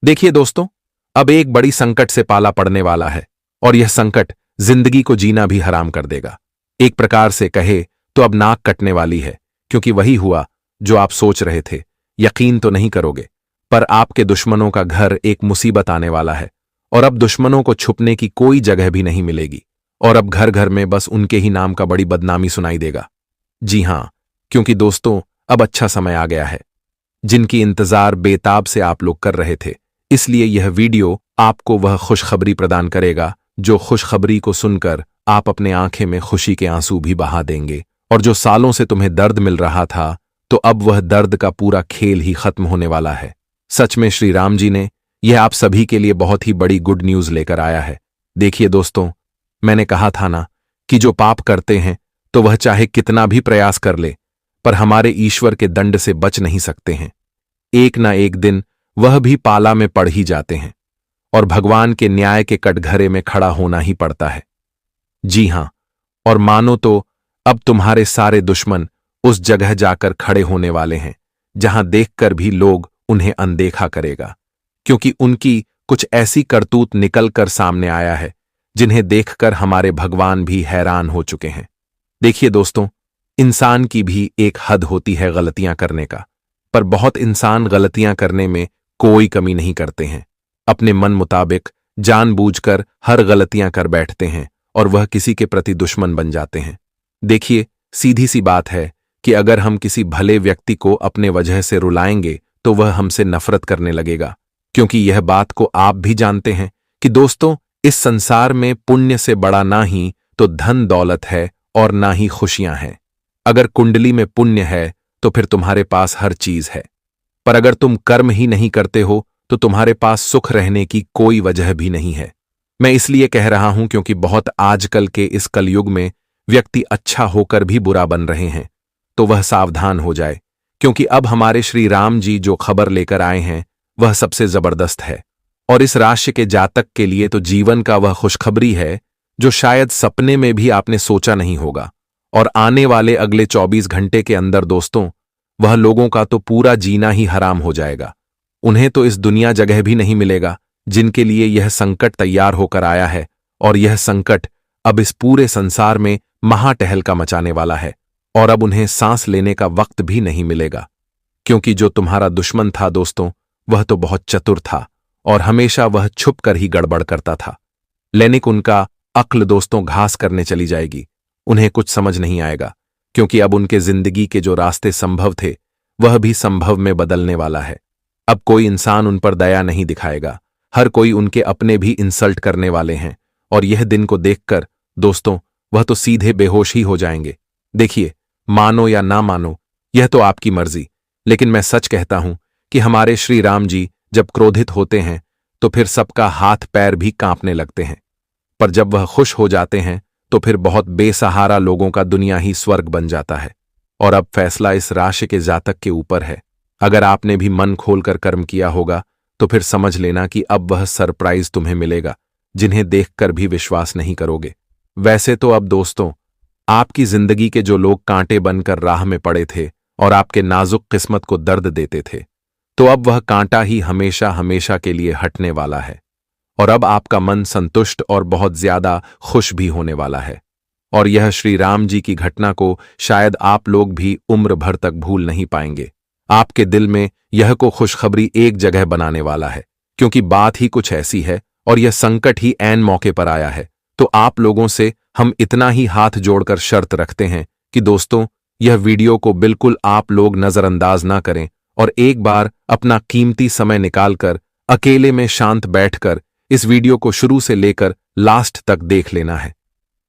देखिए दोस्तों, अब एक बड़ी संकट से पाला पड़ने वाला है और यह संकट जिंदगी को जीना भी हराम कर देगा। एक प्रकार से कहे तो अब नाक कटने वाली है, क्योंकि वही हुआ जो आप सोच रहे थे। यकीन तो नहीं करोगे, पर आपके दुश्मनों का घर एक मुसीबत आने वाला है और अब दुश्मनों को छुपने की कोई जगह भी नहीं मिलेगी और अब घर घर में बस उनके ही नाम का बड़ी बदनामी सुनाई देगा। जी हां, क्योंकि दोस्तों अब अच्छा समय आ गया है, जिनकी इंतजार बेताब से आप लोग कर रहे थे। इसलिए यह वीडियो आपको वह खुशखबरी प्रदान करेगा जो खुशखबरी को सुनकर आप अपने आंखें में खुशी के आंसू भी बहा देंगे, और जो सालों से तुम्हें दर्द मिल रहा था तो अब वह दर्द का पूरा खेल ही खत्म होने वाला है। सच में श्री राम जी ने यह आप सभी के लिए बहुत ही बड़ी गुड न्यूज लेकर आया है। देखिए दोस्तों, मैंने कहा था ना कि जो पाप करते हैं तो वह चाहे कितना भी प्रयास कर ले, पर हमारे ईश्वर के दंड से बच नहीं सकते हैं। एक ना एक दिन वह भी पाला में पड़ ही जाते हैं और भगवान के न्याय के कटघरे में खड़ा होना ही पड़ता है। जी हां, और मानो तो अब तुम्हारे सारे दुश्मन उस जगह जाकर खड़े होने वाले हैं जहां देखकर भी लोग उन्हें अनदेखा करेगा, क्योंकि उनकी कुछ ऐसी करतूत निकल कर सामने आया है जिन्हें देखकर हमारे भगवान भी हैरान हो चुके हैं। देखिए दोस्तों, इंसान की भी एक हद होती है गलतियां करने का, पर बहुत इंसान गलतियां करने में कोई कमी नहीं करते हैं। अपने मन मुताबिक जानबूझकर हर गलतियां कर बैठते हैं और वह किसी के प्रति दुश्मन बन जाते हैं। देखिए, सीधी सी बात है कि अगर हम किसी भले व्यक्ति को अपने वजह से रुलाएंगे तो वह हमसे नफरत करने लगेगा, क्योंकि यह बात को आप भी जानते हैं कि दोस्तों इस संसार में पुण्य से बड़ा ना ही तो धन दौलत है और ना ही खुशियां हैं। अगर कुंडली में पुण्य है तो फिर तुम्हारे पास हर चीज है, पर अगर तुम कर्म ही नहीं करते हो तो तुम्हारे पास सुख रहने की कोई वजह भी नहीं है। मैं इसलिए कह रहा हूं क्योंकि बहुत आजकल के इस कलयुग में व्यक्ति अच्छा होकर भी बुरा बन रहे हैं, तो वह सावधान हो जाए, क्योंकि अब हमारे श्री राम जी जो खबर लेकर आए हैं वह सबसे जबरदस्त है। और इस राशि के जातक के लिए तो जीवन का वह खुशखबरी है जो शायद सपने में भी आपने सोचा नहीं होगा। और आने वाले अगले 24 घंटे के अंदर दोस्तों वह लोगों का तो पूरा जीना ही हराम हो जाएगा। उन्हें तो इस दुनिया जगह भी नहीं मिलेगा जिनके लिए यह संकट तैयार होकर आया है, और यह संकट अब इस पूरे संसार में महाटहलका मचाने वाला है और अब उन्हें सांस लेने का वक्त भी नहीं मिलेगा, क्योंकि जो तुम्हारा दुश्मन था दोस्तों वह तो बहुत चतुर था और हमेशा वह छुप कर ही गड़बड़ करता था। लेकिन उनका अक्ल दोस्तों घास करने चली जाएगी। उन्हें कुछ समझ नहीं आएगा, क्योंकि अब उनके जिंदगी के जो रास्ते संभव थे वह भी संभव में बदलने वाला है। अब कोई इंसान उन पर दया नहीं दिखाएगा, हर कोई उनके अपने भी इंसल्ट करने वाले हैं, और यह दिन को देखकर दोस्तों वह तो सीधे बेहोश ही हो जाएंगे। देखिए, मानो या ना मानो यह तो आपकी मर्जी, लेकिन मैं सच कहता हूं कि हमारे श्री राम जी जब क्रोधित होते हैं तो फिर सबका हाथ पैर भी कांपने लगते हैं, पर जब वह खुश हो जाते हैं तो फिर बहुत बेसहारा लोगों का दुनिया ही स्वर्ग बन जाता है। और अब फैसला इस राशि के जातक के ऊपर है। अगर आपने भी मन खोलकर कर्म किया होगा तो फिर समझ लेना कि अब वह सरप्राइज तुम्हें मिलेगा जिन्हें देखकर भी विश्वास नहीं करोगे। वैसे तो अब दोस्तों आपकी जिंदगी के जो लोग कांटे बनकर राह में पड़े थे और आपके नाजुक किस्मत को दर्द देते थे, तो अब वह कांटा ही हमेशा हमेशा के लिए हटने वाला है और अब आपका मन संतुष्ट और बहुत ज्यादा खुश भी होने वाला है। और यह श्री राम जी की घटना को शायद आप लोग भी उम्र भर तक भूल नहीं पाएंगे। आपके दिल में यह को खुशखबरी एक जगह बनाने वाला है, क्योंकि बात ही कुछ ऐसी है और यह संकट ही ऐन मौके पर आया है। तो आप लोगों से हम इतना ही हाथ जोड़कर शर्त रखते हैं कि दोस्तों यह वीडियो को बिल्कुल आप लोग नजरअंदाज ना करें और एक बार अपना कीमती समय निकालकर अकेले में शांत बैठकर इस वीडियो को शुरू से लेकर लास्ट तक देख लेना है।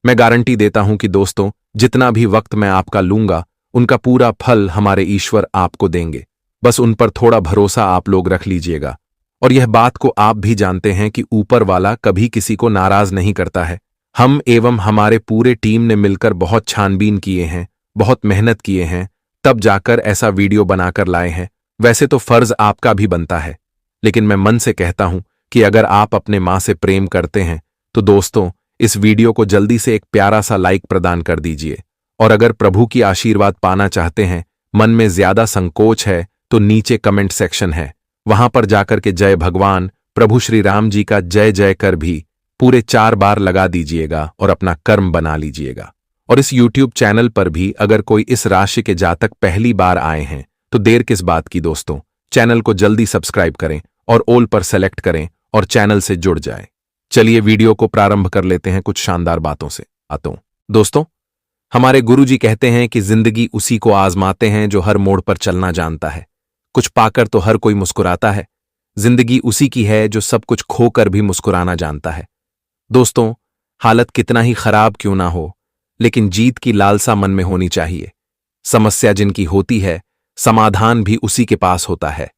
मैं गारंटी देता हूं कि दोस्तों जितना भी वक्त मैं आपका लूंगा उनका पूरा फल हमारे ईश्वर आपको देंगे। बस उन पर थोड़ा भरोसा आप लोग रख लीजिएगा। और यह बात को आप भी जानते हैं कि ऊपर वाला कभी किसी को नाराज नहीं करता है। हम एवं हमारे पूरे टीम ने मिलकर बहुत छानबीन किए हैं, बहुत मेहनत किए हैं, तब जाकर ऐसा वीडियो बनाकर लाए हैं। वैसे तो फर्ज आपका भी बनता है, लेकिन मैं मन से कहता हूं कि अगर आप अपने मां से प्रेम करते हैं तो दोस्तों इस वीडियो को जल्दी से एक प्यारा सा लाइक प्रदान कर दीजिए। और अगर प्रभु की आशीर्वाद पाना चाहते हैं, मन में ज्यादा संकोच है तो नीचे कमेंट सेक्शन है, वहां पर जाकर के जय भगवान प्रभु श्री राम जी का जय जय कर भी पूरे 4 बार लगा दीजिएगा और अपना कर्म बना लीजिएगा। और इस YouTube चैनल पर भी अगर कोई इस राशि के जातक पहली बार आए हैं तो देर किस बात की दोस्तों, चैनल को जल्दी सब्सक्राइब करें और ऑल पर सेलेक्ट करें और चैनल से जुड़ जाएं। चलिए वीडियो को प्रारंभ कर लेते हैं कुछ शानदार बातों से। दोस्तों, हमारे गुरुजी कहते हैं कि जिंदगी उसी को आजमाते हैं जो हर मोड़ पर चलना जानता है। कुछ पाकर तो हर कोई मुस्कुराता है। जिंदगी उसी की है जो सब कुछ खोकर भी मुस्कुराना जानता है। दोस्तों, हालत कितना ही खराब क्यों ना हो, लेकिन जीत की लालसा मन में होनी चाहिए। समस्या जिनकी होती है, समाधान भी उसी के पास होता है।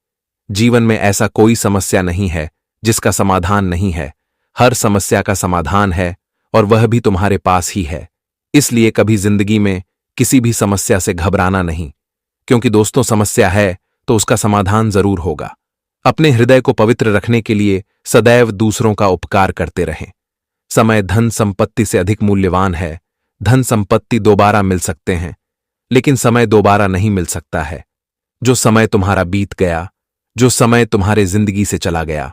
जीवन में ऐसा कोई समस्या नहीं है जिसका समाधान नहीं है। हर समस्या का समाधान है और वह भी तुम्हारे पास ही है। इसलिए कभी जिंदगी में किसी भी समस्या से घबराना नहीं, क्योंकि दोस्तों समस्या है तो उसका समाधान जरूर होगा। अपने हृदय को पवित्र रखने के लिए सदैव दूसरों का उपकार करते रहें। समय धन संपत्ति से अधिक मूल्यवान है। धन संपत्ति दोबारा मिल सकते हैं, लेकिन समय दोबारा नहीं मिल सकता है। जो समय तुम्हारा बीत गया, जो समय तुम्हारे जिंदगी से चला गया,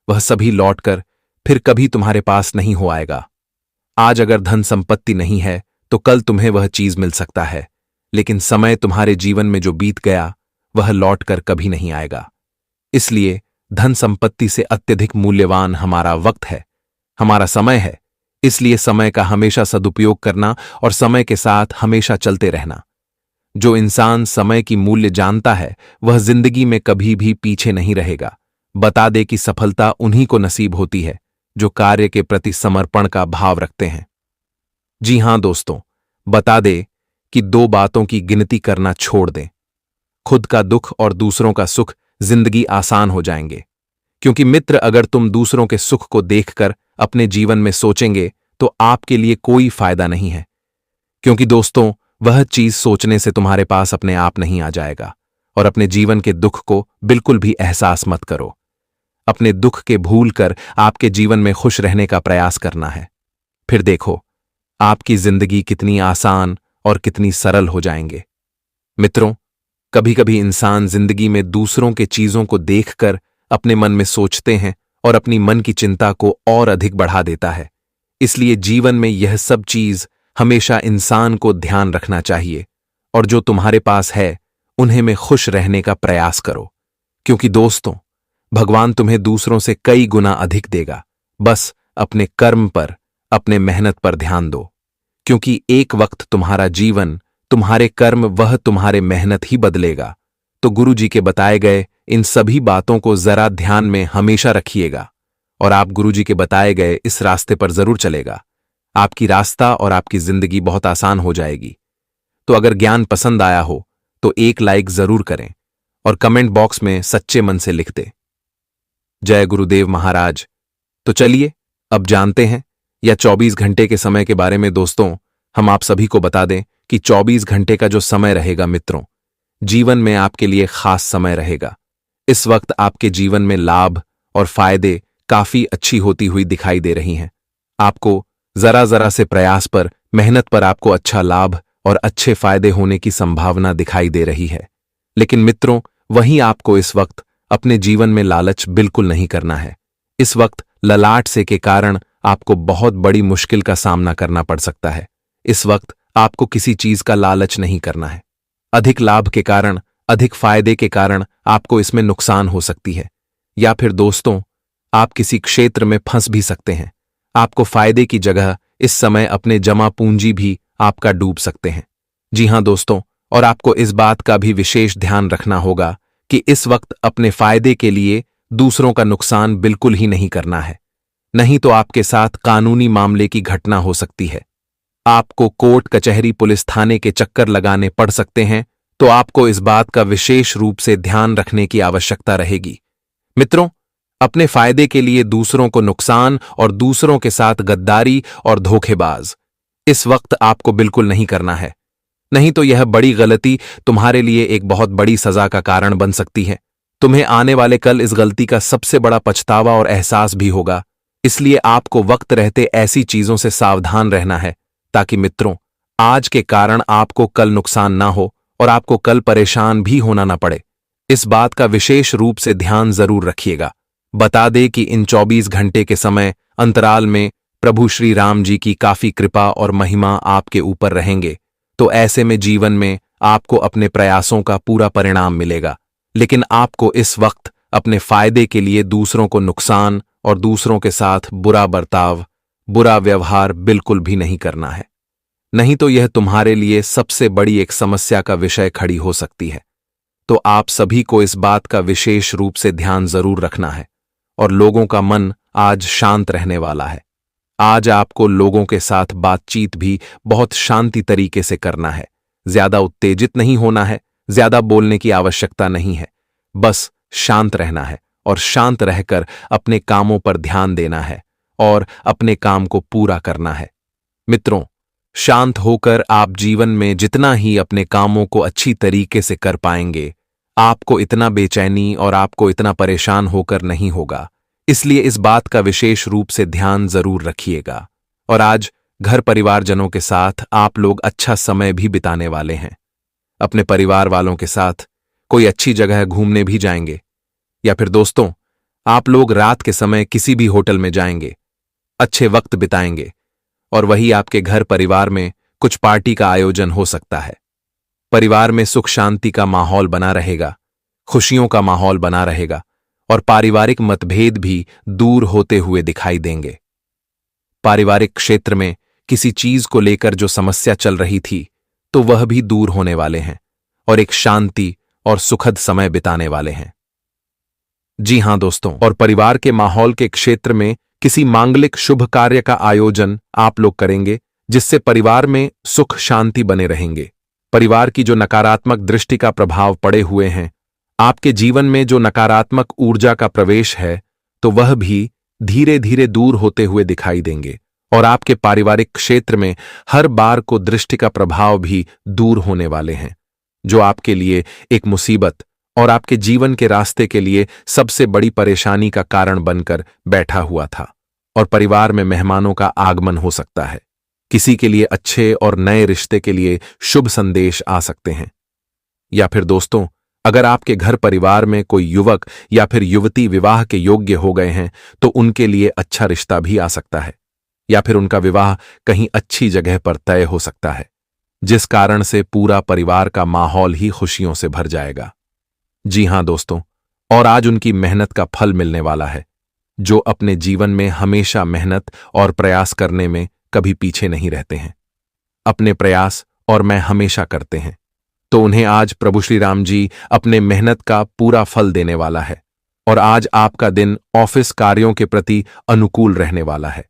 वह सभी लौटकर फिर कभी तुम्हारे पास नहीं हो आएगा। आज अगर धन संपत्ति नहीं है तो कल तुम्हें वह चीज मिल सकता है, लेकिन समय तुम्हारे जीवन में जो बीत गया वह लौटकर कभी नहीं आएगा। इसलिए धन संपत्ति से अत्यधिक मूल्यवान हमारा वक्त है, हमारा समय है। इसलिए समय का हमेशा सदुपयोग करना और समय के साथ हमेशा चलते रहना। जो इंसान समय की मूल्य जानता है वह जिंदगी में कभी भी पीछे नहीं रहेगा। बता दे कि सफलता उन्हीं को नसीब होती है जो कार्य के प्रति समर्पण का भाव रखते हैं। जी हां दोस्तों, बता दे कि 2 बातों की गिनती करना छोड़ दें। खुद का दुख और दूसरों का सुख, जिंदगी आसान हो जाएंगे। क्योंकि मित्र, अगर तुम दूसरों के सुख को देखकर अपने जीवन में सोचेंगे तो आपके लिए कोई फायदा नहीं है। क्योंकि दोस्तों, वह चीज सोचने से तुम्हारे पास अपने आप नहीं आ जाएगा। और अपने जीवन के दुख को बिल्कुल भी एहसास मत करो। अपने दुख के भूलकर आपके जीवन में खुश रहने का प्रयास करना है। फिर देखो आपकी जिंदगी कितनी आसान और कितनी सरल हो जाएंगे। मित्रों, कभी कभी इंसान जिंदगी में दूसरों के चीजों को देखकर अपने मन में सोचते हैं और अपनी मन की चिंता को और अधिक बढ़ा देता है। इसलिए जीवन में यह सब चीज हमेशा इंसान को ध्यान रखना चाहिए और जो तुम्हारे पास है उन्हें में खुश रहने का प्रयास करो। क्योंकि दोस्तों, भगवान तुम्हें दूसरों से कई गुना अधिक देगा। बस अपने कर्म पर, अपने मेहनत पर ध्यान दो। क्योंकि एक वक्त तुम्हारा जीवन, तुम्हारे कर्म, वह तुम्हारे मेहनत ही बदलेगा। तो गुरु जी के बताए गए इन सभी बातों को जरा ध्यान में हमेशा रखिएगा और आप गुरु जी के बताए गए इस रास्ते पर जरूर चलेगा। आपकी रास्ता और आपकी जिंदगी बहुत आसान हो जाएगी। तो अगर ज्ञान पसंद आया हो तो एक लाइक जरूर करें और कमेंट बॉक्स में सच्चे मन से लिख दें, जय गुरुदेव महाराज। तो चलिए अब जानते हैं या 24 घंटे के समय के बारे में। दोस्तों, हम आप सभी को बता दें कि 24 घंटे का जो समय रहेगा मित्रों, जीवन में आपके लिए खास समय रहेगा। इस वक्त आपके जीवन में लाभ और फायदे काफी अच्छी होती हुई दिखाई दे रही हैं। आपको जरा जरा से प्रयास पर, मेहनत पर आपको अच्छा लाभ और अच्छे फायदे होने की संभावना दिखाई दे रही है। लेकिन मित्रों, वहीं आपको इस वक्त अपने जीवन में लालच बिल्कुल नहीं करना है। इस वक्त ललाट से के कारण आपको बहुत बड़ी मुश्किल का सामना करना पड़ सकता है। इस वक्त आपको किसी चीज का लालच नहीं करना है। अधिक लाभ के कारण, अधिक फायदे के कारण आपको इसमें नुकसान हो सकती है, या फिर दोस्तों आप किसी क्षेत्र में फंस भी सकते हैं। आपको फायदे की जगह इस समय अपने जमा पूंजी भी आपका डूब सकते हैं। जी हां दोस्तों, और आपको इस बात का भी विशेष ध्यान रखना होगा कि इस वक्त अपने फायदे के लिए दूसरों का नुकसान बिल्कुल ही नहीं करना है, नहीं तो आपके साथ कानूनी मामले की घटना हो सकती है। आपको कोर्ट कचहरी पुलिस थाने के चक्कर लगाने पड़ सकते हैं। तो आपको इस बात का विशेष रूप से ध्यान रखने की आवश्यकता रहेगी। मित्रों, अपने फायदे के लिए दूसरों को नुकसान और दूसरों के साथ गद्दारी और धोखेबाज इस वक्त आपको बिल्कुल नहीं करना है, नहीं तो यह बड़ी गलती तुम्हारे लिए एक बहुत बड़ी सजा का कारण बन सकती है। तुम्हें आने वाले कल इस गलती का सबसे बड़ा पछतावा और एहसास भी होगा। इसलिए आपको वक्त रहते ऐसी चीजों से सावधान रहना है, ताकि मित्रों आज के कारण आपको कल नुकसान ना हो और आपको कल परेशान भी होना ना पड़े। इस बात का विशेष रूप से ध्यान जरूर रखिएगा। बता दे कि इन 24 घंटे के समय अंतराल में प्रभु श्री राम जी की काफी कृपा और महिमा आपके ऊपर रहेंगे, तो ऐसे में जीवन में आपको अपने प्रयासों का पूरा परिणाम मिलेगा। लेकिन आपको इस वक्त अपने फायदे के लिए दूसरों को नुकसान और दूसरों के साथ बुरा बर्ताव, बुरा व्यवहार बिल्कुल भी नहीं करना है, नहीं तो यह तुम्हारे लिए सबसे बड़ी एक समस्या का विषय खड़ी हो सकती है। तो आप सभी को इस बात का विशेष रूप से ध्यान जरूर रखना है। और लोगों का मन आज शांत रहने वाला है। आज आपको लोगों के साथ बातचीत भी बहुत शांति तरीके से करना है। ज्यादा उत्तेजित नहीं होना है, ज्यादा बोलने की आवश्यकता नहीं है, बस शांत रहना है और शांत रहकर अपने कामों पर ध्यान देना है और अपने काम को पूरा करना है। मित्रों, शांत होकर आप जीवन में जितना ही अपने कामों को अच्छी तरीके से कर पाएंगे, आपको इतना बेचैनी और आपको इतना परेशान होकर नहीं होगा। इसलिए इस बात का विशेष रूप से ध्यान जरूर रखिएगा। और आज घर परिवारजनों के साथ आप लोग अच्छा समय भी बिताने वाले हैं। अपने परिवार वालों के साथ कोई अच्छी जगह घूमने भी जाएंगे, या फिर दोस्तों आप लोग रात के समय किसी भी होटल में जाएंगे, अच्छे वक्त बिताएंगे। और वही आपके घर परिवार में कुछ पार्टी का आयोजन हो सकता है। परिवार में सुख शांति का माहौल बना रहेगा, खुशियों का माहौल बना रहेगा और पारिवारिक मतभेद भी दूर होते हुए दिखाई देंगे। पारिवारिक क्षेत्र में किसी चीज को लेकर जो समस्या चल रही थी, तो वह भी दूर होने वाले हैं और एक शांति और सुखद समय बिताने वाले हैं। जी हां दोस्तों, और परिवार के माहौल के क्षेत्र में किसी मांगलिक शुभ कार्य का आयोजन आप लोग करेंगे, जिससे परिवार में सुख शांति बने रहेंगे। परिवार की जो नकारात्मक दृष्टि का प्रभाव पड़े हुए हैं, आपके जीवन में जो नकारात्मक ऊर्जा का प्रवेश है, तो वह भी धीरे धीरे दूर होते हुए दिखाई देंगे और आपके पारिवारिक क्षेत्र में हर बार को दृष्टि का प्रभाव भी दूर होने वाले हैं, जो आपके लिए एक मुसीबत और आपके जीवन के रास्ते के लिए सबसे बड़ी परेशानी का कारण बनकर बैठा हुआ था। और परिवार में मेहमानों का आगमन हो सकता है। किसी के लिए अच्छे और नए रिश्ते के लिए शुभ संदेश आ सकते हैं। या फिर दोस्तों, अगर आपके घर परिवार में कोई युवक या फिर युवती विवाह के योग्य हो गए हैं, तो उनके लिए अच्छा रिश्ता भी आ सकता है, या फिर उनका विवाह कहीं अच्छी जगह पर तय हो सकता है, जिस कारण से पूरा परिवार का माहौल ही खुशियों से भर जाएगा। जी हां दोस्तों, और आज उनकी मेहनत का फल मिलने वाला है। जो अपने जीवन में हमेशा मेहनत और प्रयास करने में कभी पीछे नहीं रहते हैं, अपने प्रयास और मैं हमेशा करते हैं, तो उन्हें आज प्रभु श्री राम जी अपने मेहनत का पूरा फल देने वाला है। और आज आपका दिन ऑफिस कार्यों के प्रति अनुकूल रहने वाला है।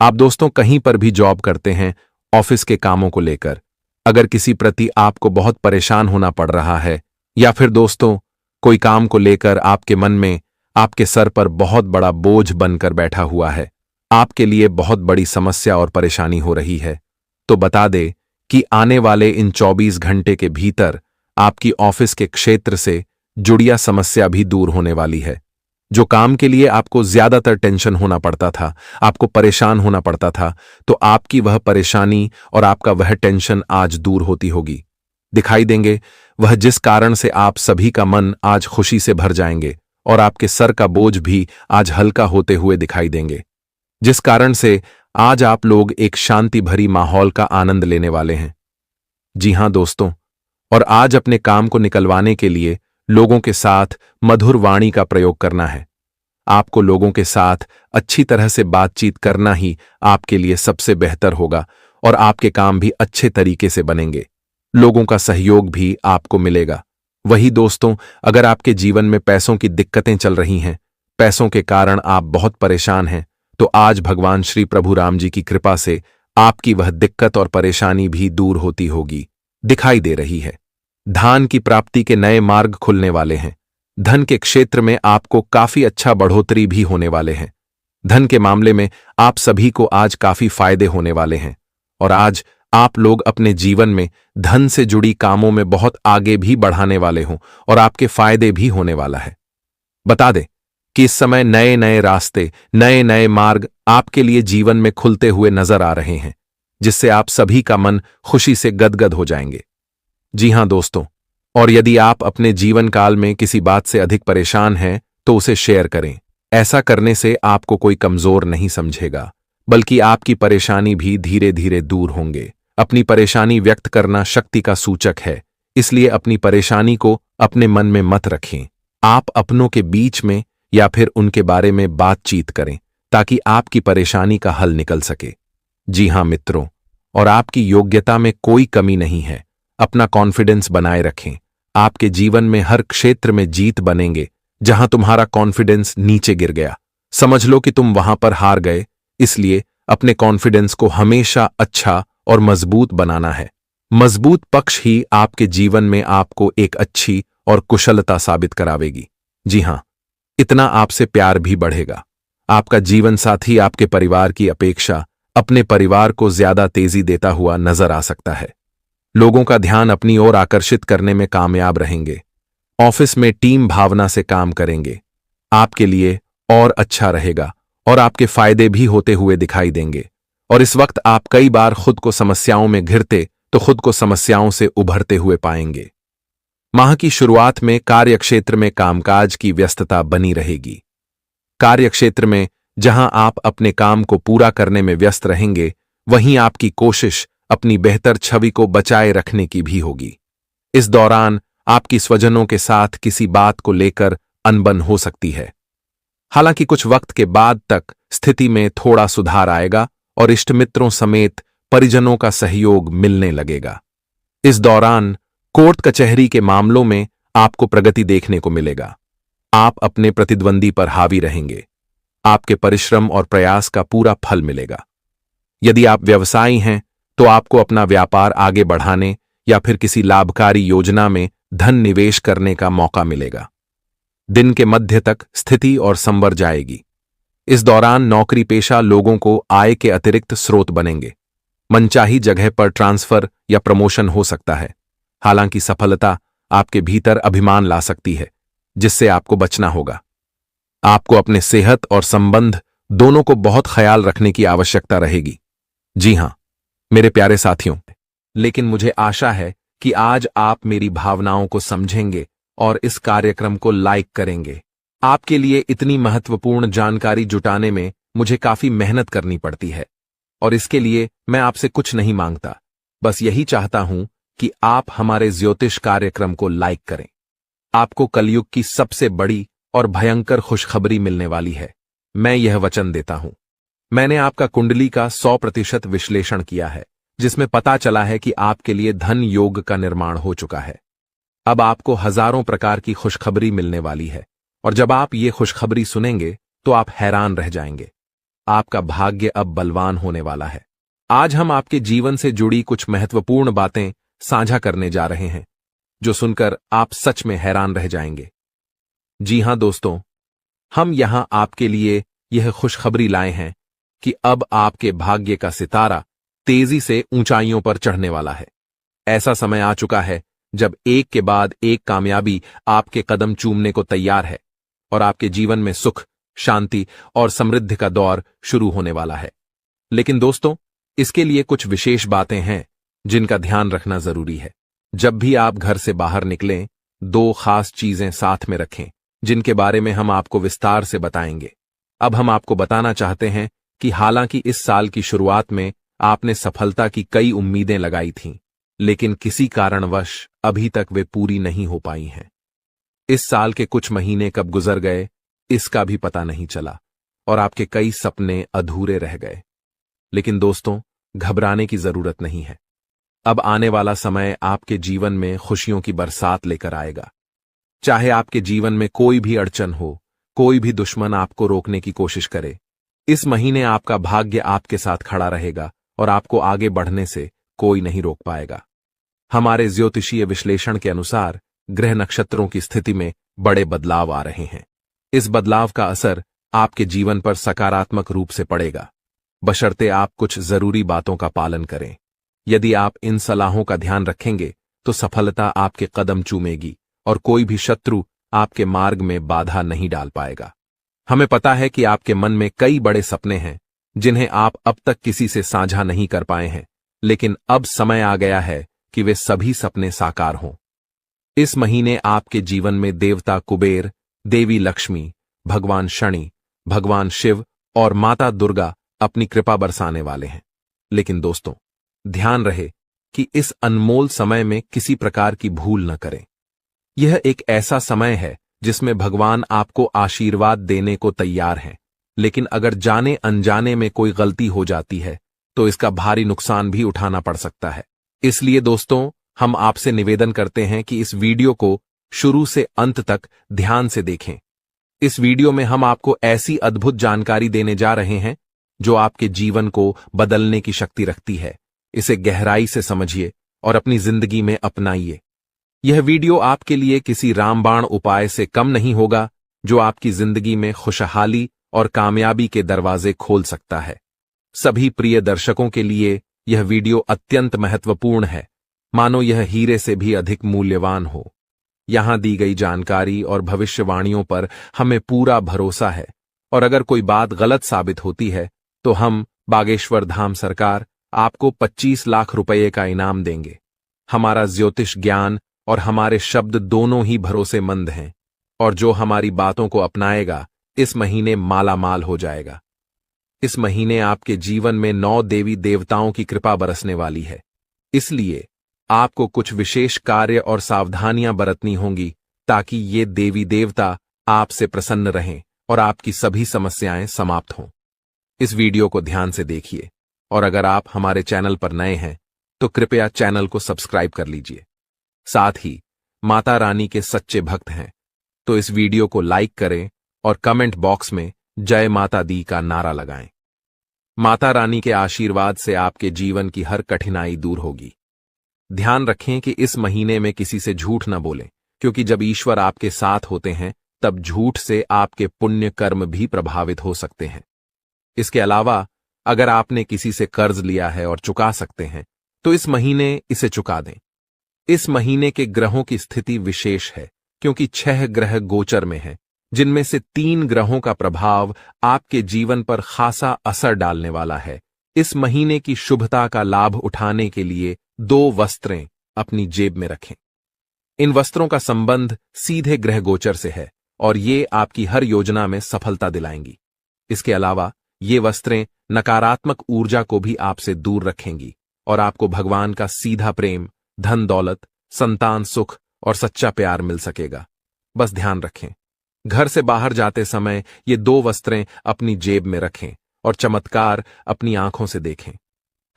आप दोस्तों कहीं पर भी जॉब करते हैं, ऑफिस के कामों को लेकर अगर किसी प्रति आपको बहुत परेशान होना पड़ रहा है, या फिर दोस्तों कोई काम को लेकर आपके मन में आपके सर पर बहुत बड़ा बोझ बनकर बैठा हुआ है, आपके लिए बहुत बड़ी समस्या और परेशानी हो रही है, तो बता दे कि आने वाले इन 24 घंटे के भीतर आपकी ऑफिस के क्षेत्र से जुड़िया समस्या भी दूर होने वाली है। जो काम के लिए आपको ज्यादातर टेंशन होना पड़ता था, आपको परेशान होना पड़ता था, तो आपकी वह परेशानी और आपका वह टेंशन आज दूर होती होगी, दिखाई देंगे। वह जिस कारण से आप सभी का मन आज खुशी से भर जाएंगे और आपके सर का बोझ भी आज हल्का होते हुए दिखाई देंगे, जिस कारण से आज आप लोग एक शांति भरी माहौल का आनंद लेने वाले हैं। जी हां दोस्तों, और आज अपने काम को निकलवाने के लिए लोगों के साथ मधुर वाणी का प्रयोग करना है। आपको लोगों के साथ अच्छी तरह से बातचीत करना ही आपके लिए सबसे बेहतर होगा और आपके काम भी अच्छे तरीके से बनेंगे। लोगों का सहयोग भी आपको मिलेगा। वही दोस्तों, अगर आपके जीवन में पैसों की दिक्कतें चल रही हैं, पैसों के कारण आप बहुत परेशान हैं, तो आज भगवान श्री प्रभु राम जी की कृपा से आपकी वह दिक्कत और परेशानी भी दूर होती होगी, दिखाई दे रही है। धन की प्राप्ति के नए मार्ग खुलने वाले हैं। धन के क्षेत्र में आपको काफी अच्छा बढ़ोतरी भी होने वाले हैं। धन के मामले में आप सभी को आज काफी फायदे होने वाले हैं और आज आप लोग अपने जीवन में धन से जुड़ी कामों में बहुत आगे भी बढ़ाने वाले हों और आपके फायदे भी होने वाला है। बता दें कि इस समय नए नए रास्ते, नए नए मार्ग आपके लिए जीवन में खुलते हुए नजर आ रहे हैं, जिससे आप सभी का मन खुशी से गदगद हो जाएंगे। जी हां दोस्तों, और यदि आप अपने जीवन काल में किसी बात से अधिक परेशान हैं तो उसे शेयर करें। ऐसा करने से आपको कोई कमजोर नहीं समझेगा, बल्कि आपकी परेशानी भी धीरे धीरे दूर होंगे। अपनी परेशानी व्यक्त करना शक्ति का सूचक है, इसलिए अपनी परेशानी को अपने मन में मत रखें। आप अपनों के बीच में या फिर उनके बारे में बातचीत करें ताकि आपकी परेशानी का हल निकल सके। जी हां मित्रों, और आपकी योग्यता में कोई कमी नहीं है। अपना कॉन्फिडेंस बनाए रखें। आपके जीवन में हर क्षेत्र में जीत बनेंगे। जहां तुम्हारा कॉन्फिडेंस नीचे गिर गया, समझ लो कि तुम वहां पर हार गए। इसलिए अपने कॉन्फिडेंस को हमेशा अच्छा और मजबूत बनाना है। मजबूत पक्ष ही आपके जीवन में आपको एक अच्छी और कुशलता साबित करावेगी। जी हां, इतना आपसे प्यार भी बढ़ेगा। आपका जीवन साथी आपके परिवार की अपेक्षा अपने परिवार को ज्यादा तेजी देता हुआ नजर आ सकता है। लोगों का ध्यान अपनी ओर आकर्षित करने में कामयाब रहेंगे। ऑफिस में टीम भावना से काम करेंगे। आपके लिए और अच्छा रहेगा और आपके फायदे भी होते हुए दिखाई देंगे। और इस वक्त आप कई बार खुद को समस्याओं में घिरते तो खुद को समस्याओं से उभरते हुए पाएंगे। माह की शुरुआत में कार्यक्षेत्र में कामकाज की व्यस्तता बनी रहेगी। कार्यक्षेत्र में जहां आप अपने काम को पूरा करने में व्यस्त रहेंगे, वहीं आपकी कोशिश अपनी बेहतर छवि को बचाए रखने की भी होगी। इस दौरान आपकी स्वजनों के साथ किसी बात को लेकर अनबन हो सकती है। हालांकि कुछ वक्त के बाद तक स्थिति में थोड़ा सुधार आएगा और इष्टमित्रों समेत परिजनों का सहयोग मिलने लगेगा। इस दौरान कोर्ट कचहरी के मामलों में आपको प्रगति देखने को मिलेगा। आप अपने प्रतिद्वंदी पर हावी रहेंगे। आपके परिश्रम और प्रयास का पूरा फल मिलेगा। यदि आप व्यवसायी हैं तो आपको अपना व्यापार आगे बढ़ाने या फिर किसी लाभकारी योजना में धन निवेश करने का मौका मिलेगा। दिन के मध्य तक स्थिति और संवर जाएगी। इस दौरान नौकरी पेशा लोगों को आय के अतिरिक्त स्रोत बनेंगे। मनचाही जगह पर ट्रांसफर या प्रमोशन हो सकता है। हालांकि सफलता आपके भीतर अभिमान ला सकती है, जिससे आपको बचना होगा। आपको अपने सेहत और संबंध दोनों को बहुत ख्याल रखने की आवश्यकता रहेगी। जी हां मेरे प्यारे साथियों, लेकिन मुझे आशा है कि आज आप मेरी भावनाओं को समझेंगे और इस कार्यक्रम को लाइक करेंगे। आपके लिए इतनी महत्वपूर्ण जानकारी जुटाने में मुझे काफी मेहनत करनी पड़ती है और इसके लिए मैं आपसे कुछ नहीं मांगता, बस यही चाहता हूं कि आप हमारे ज्योतिष कार्यक्रम को लाइक करें। आपको कलयुग की सबसे बड़ी और भयंकर खुशखबरी मिलने वाली है। मैं यह वचन देता हूं। मैंने आपका कुंडली का 100% विश्लेषण किया है, जिसमें पता चला है कि आपके लिए धन योग का निर्माण हो चुका है। अब आपको हजारों प्रकार की खुशखबरी मिलने वाली है और जब आप ये खुशखबरी सुनेंगे तो आप हैरान रह जाएंगे। आपका भाग्य अब बलवान होने वाला है। आज हम आपके जीवन से जुड़ी कुछ महत्वपूर्ण बातें साझा करने जा रहे हैं, जो सुनकर आप सच में हैरान रह जाएंगे। जी हां दोस्तों, हम यहां आपके लिए यह खुशखबरी लाए हैं कि अब आपके भाग्य का सितारा तेजी से ऊंचाइयों पर चढ़ने वाला है। ऐसा समय आ चुका है जब एक के बाद एक कामयाबी आपके कदम चूमने को तैयार है और आपके जीवन में सुख, शांति और समृद्धि का दौर शुरू होने वाला है। लेकिन दोस्तों, इसके लिए कुछ विशेष बातें हैं जिनका ध्यान रखना जरूरी है। जब भी आप घर से बाहर निकलें, 2 खास चीजें साथ में रखें, जिनके बारे में हम आपको विस्तार से बताएंगे। अब हम आपको बताना चाहते हैं कि हालांकि इस साल की शुरुआत में आपने सफलता की कई उम्मीदें लगाई थीं, लेकिन किसी कारणवश अभी तक वे पूरी नहीं हो पाई हैं। इस साल के कुछ महीने कब गुजर गए, इसका भी पता नहीं चला और आपके कई सपने अधूरे रह गए। लेकिन दोस्तों, घबराने की जरूरत नहीं है। अब आने वाला समय आपके जीवन में खुशियों की बरसात लेकर आएगा। चाहे आपके जीवन में कोई भी अड़चन हो, कोई भी दुश्मन आपको रोकने की कोशिश करे, इस महीने आपका भाग्य आपके साथ खड़ा रहेगा और आपको आगे बढ़ने से कोई नहीं रोक पाएगा। हमारे ज्योतिषीय विश्लेषण के अनुसार ग्रह नक्षत्रों की स्थिति में बड़े बदलाव आ रहे हैं। इस बदलाव का असर आपके जीवन पर सकारात्मक रूप से पड़ेगा, बशर्ते आप कुछ जरूरी बातों का पालन करें। यदि आप इन सलाहों का ध्यान रखेंगे तो सफलता आपके कदम चूमेगी और कोई भी शत्रु आपके मार्ग में बाधा नहीं डाल पाएगा। हमें पता है कि आपके मन में कई बड़े सपने हैं जिन्हें आप अब तक किसी से साझा नहीं कर पाए हैं, लेकिन अब समय आ गया है कि वे सभी सपने साकार हों। इस महीने आपके जीवन में देवता कुबेर, देवी लक्ष्मी, भगवान शनि, भगवान शिव और माता दुर्गा अपनी कृपा बरसाने वाले हैं। लेकिन दोस्तों, ध्यान रहे कि इस अनमोल समय में किसी प्रकार की भूल न करें। यह एक ऐसा समय है जिसमें भगवान आपको आशीर्वाद देने को तैयार हैं, लेकिन अगर जाने अनजाने में कोई गलती हो जाती है तो इसका भारी नुकसान भी उठाना पड़ सकता है। इसलिए दोस्तों, हम आपसे निवेदन करते हैं कि इस वीडियो को शुरू से अंत तक ध्यान से देखें। इस वीडियो में हम आपको ऐसी अद्भुत जानकारी देने जा रहे हैं जो आपके जीवन को बदलने की शक्ति रखती है। इसे गहराई से समझिए और अपनी जिंदगी में अपनाइए। यह वीडियो आपके लिए किसी रामबाण उपाय से कम नहीं होगा जो आपकी जिंदगी में खुशहाली और कामयाबी के दरवाजे खोल सकता है। सभी प्रिय दर्शकों के लिए यह वीडियो अत्यंत महत्वपूर्ण है, मानो यह हीरे से भी अधिक मूल्यवान हो। यहां दी गई जानकारी और भविष्यवाणियों पर हमें पूरा भरोसा है, और अगर कोई बात गलत साबित होती है तो हम बागेश्वर धाम सरकार आपको 25 लाख रुपए का इनाम देंगे। हमारा ज्योतिष ज्ञान और हमारे शब्द दोनों ही भरोसेमंद हैं, और जो हमारी बातों को अपनाएगा इस महीने मालामाल हो जाएगा। इस महीने आपके जीवन में 9 देवी देवताओं की कृपा बरसने वाली है, इसलिए आपको कुछ विशेष कार्य और सावधानियां बरतनी होंगी ताकि ये देवी देवता आपसे प्रसन्न रहें और आपकी सभी समस्याएं समाप्त हों। इस वीडियो को ध्यान से देखिए, और अगर आप हमारे चैनल पर नए हैं तो कृपया चैनल को सब्सक्राइब कर लीजिए। साथ ही माता रानी के सच्चे भक्त हैं तो इस वीडियो को लाइक करें और कमेंट बॉक्स में जय माता दी का नारा लगाएं। माता रानी के आशीर्वाद से आपके जीवन की हर कठिनाई दूर होगी। ध्यान रखें कि इस महीने में किसी से झूठ न बोलें, क्योंकि जब ईश्वर आपके साथ होते हैं तब झूठ से आपके पुण्य कर्म भी प्रभावित हो सकते हैं। इसके अलावा अगर आपने किसी से कर्ज लिया है और चुका सकते हैं तो इस महीने इसे चुका दें। इस महीने के ग्रहों की स्थिति विशेष है, क्योंकि 6 ग्रह गोचर में हैं, जिनमें से 3 ग्रहों का प्रभाव आपके जीवन पर खासा असर डालने वाला है। इस महीने की शुभता का लाभ उठाने के लिए 2 वस्त्रें अपनी जेब में रखें। इन वस्त्रों का संबंध सीधे ग्रह गोचर से है और ये आपकी हर योजना में सफलता दिलाएंगी। इसके अलावा ये वस्त्रें नकारात्मक ऊर्जा को भी आपसे दूर रखेंगी और आपको भगवान का सीधा प्रेम, धन दौलत, संतान सुख और सच्चा प्यार मिल सकेगा। बस ध्यान रखें, घर से बाहर जाते समय ये 2 वस्त्रें अपनी जेब में रखें और चमत्कार अपनी आंखों से देखें।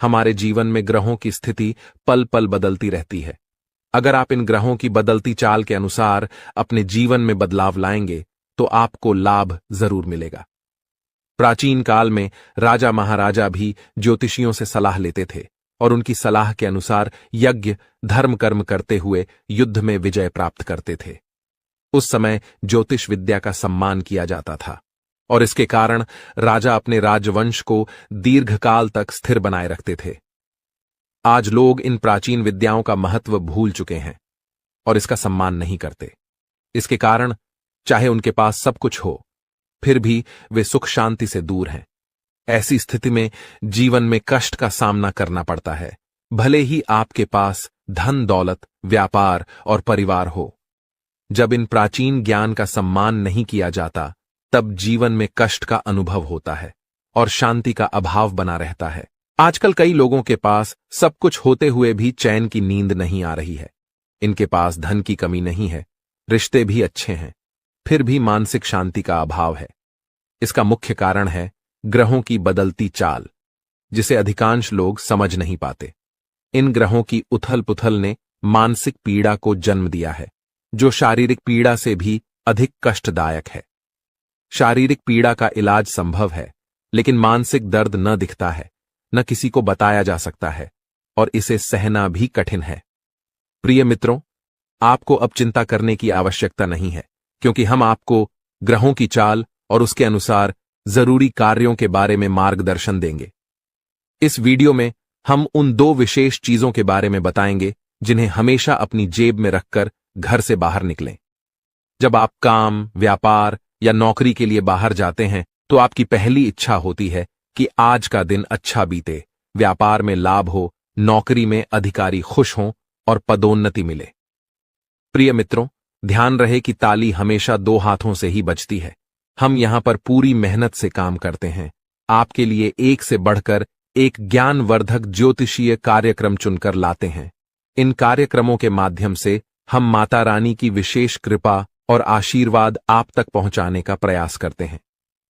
हमारे जीवन में ग्रहों की स्थिति पल पल बदलती रहती है। अगर आप इन ग्रहों की बदलती चाल के अनुसार अपने जीवन में बदलाव लाएंगे तो आपको लाभ जरूर मिलेगा। प्राचीन काल में राजा महाराजा भी ज्योतिषियों से सलाह लेते थे और उनकी सलाह के अनुसार यज्ञ धर्म कर्म करते हुए युद्ध में विजय प्राप्त करते थे। उस समय ज्योतिष विद्या का सम्मान किया जाता था और इसके कारण राजा अपने राजवंश को दीर्घकाल तक स्थिर बनाए रखते थे। आज लोग इन प्राचीन विद्याओं का महत्व भूल चुके हैं और इसका सम्मान नहीं करते। इसके कारण चाहे उनके पास सब कुछ हो, फिर भी वे सुख शांति से दूर हैं। ऐसी स्थिति में जीवन में कष्ट का सामना करना पड़ता है, भले ही आपके पास धन दौलत, व्यापार और परिवार हो। जब इन प्राचीन ज्ञान का सम्मान नहीं किया जाता तब जीवन में कष्ट का अनुभव होता है और शांति का अभाव बना रहता है। आजकल कई लोगों के पास सब कुछ होते हुए भी चैन की नींद नहीं आ रही है। इनके पास धन की कमी नहीं है, रिश्ते भी अच्छे हैं, फिर भी मानसिक शांति का अभाव है। इसका मुख्य कारण है ग्रहों की बदलती चाल, जिसे अधिकांश लोग समझ नहीं पाते। इन ग्रहों की उथल पुथल ने मानसिक पीड़ा को जन्म दिया है, जो शारीरिक पीड़ा से भी अधिक कष्टदायक है। शारीरिक पीड़ा का इलाज संभव है, लेकिन मानसिक दर्द न दिखता है, न किसी को बताया जा सकता है और इसे सहना भी कठिन है। प्रिय मित्रों, आपको अब चिंता करने की आवश्यकता नहीं है, क्योंकि हम आपको ग्रहों की चाल और उसके अनुसार जरूरी कार्यों के बारे में मार्गदर्शन देंगे। इस वीडियो में हम उन 2 विशेष चीजों के बारे में बताएंगे जिन्हें हमेशा अपनी जेब में रखकर घर से बाहर निकलें। जब आप काम, व्यापार या नौकरी के लिए बाहर जाते हैं तो आपकी पहली इच्छा होती है कि आज का दिन अच्छा बीते, व्यापार में लाभ हो, नौकरी में अधिकारी खुश हों और पदोन्नति मिले। प्रिय मित्रों, ध्यान रहे कि ताली हमेशा दो हाथों से ही बजती है। हम यहां पर पूरी मेहनत से काम करते हैं, आपके लिए एक से बढ़कर एक ज्ञानवर्धक ज्योतिषीय कार्यक्रम चुनकर लाते हैं। इन कार्यक्रमों के माध्यम से हम माता रानी की विशेष कृपा और आशीर्वाद आप तक पहुंचाने का प्रयास करते हैं।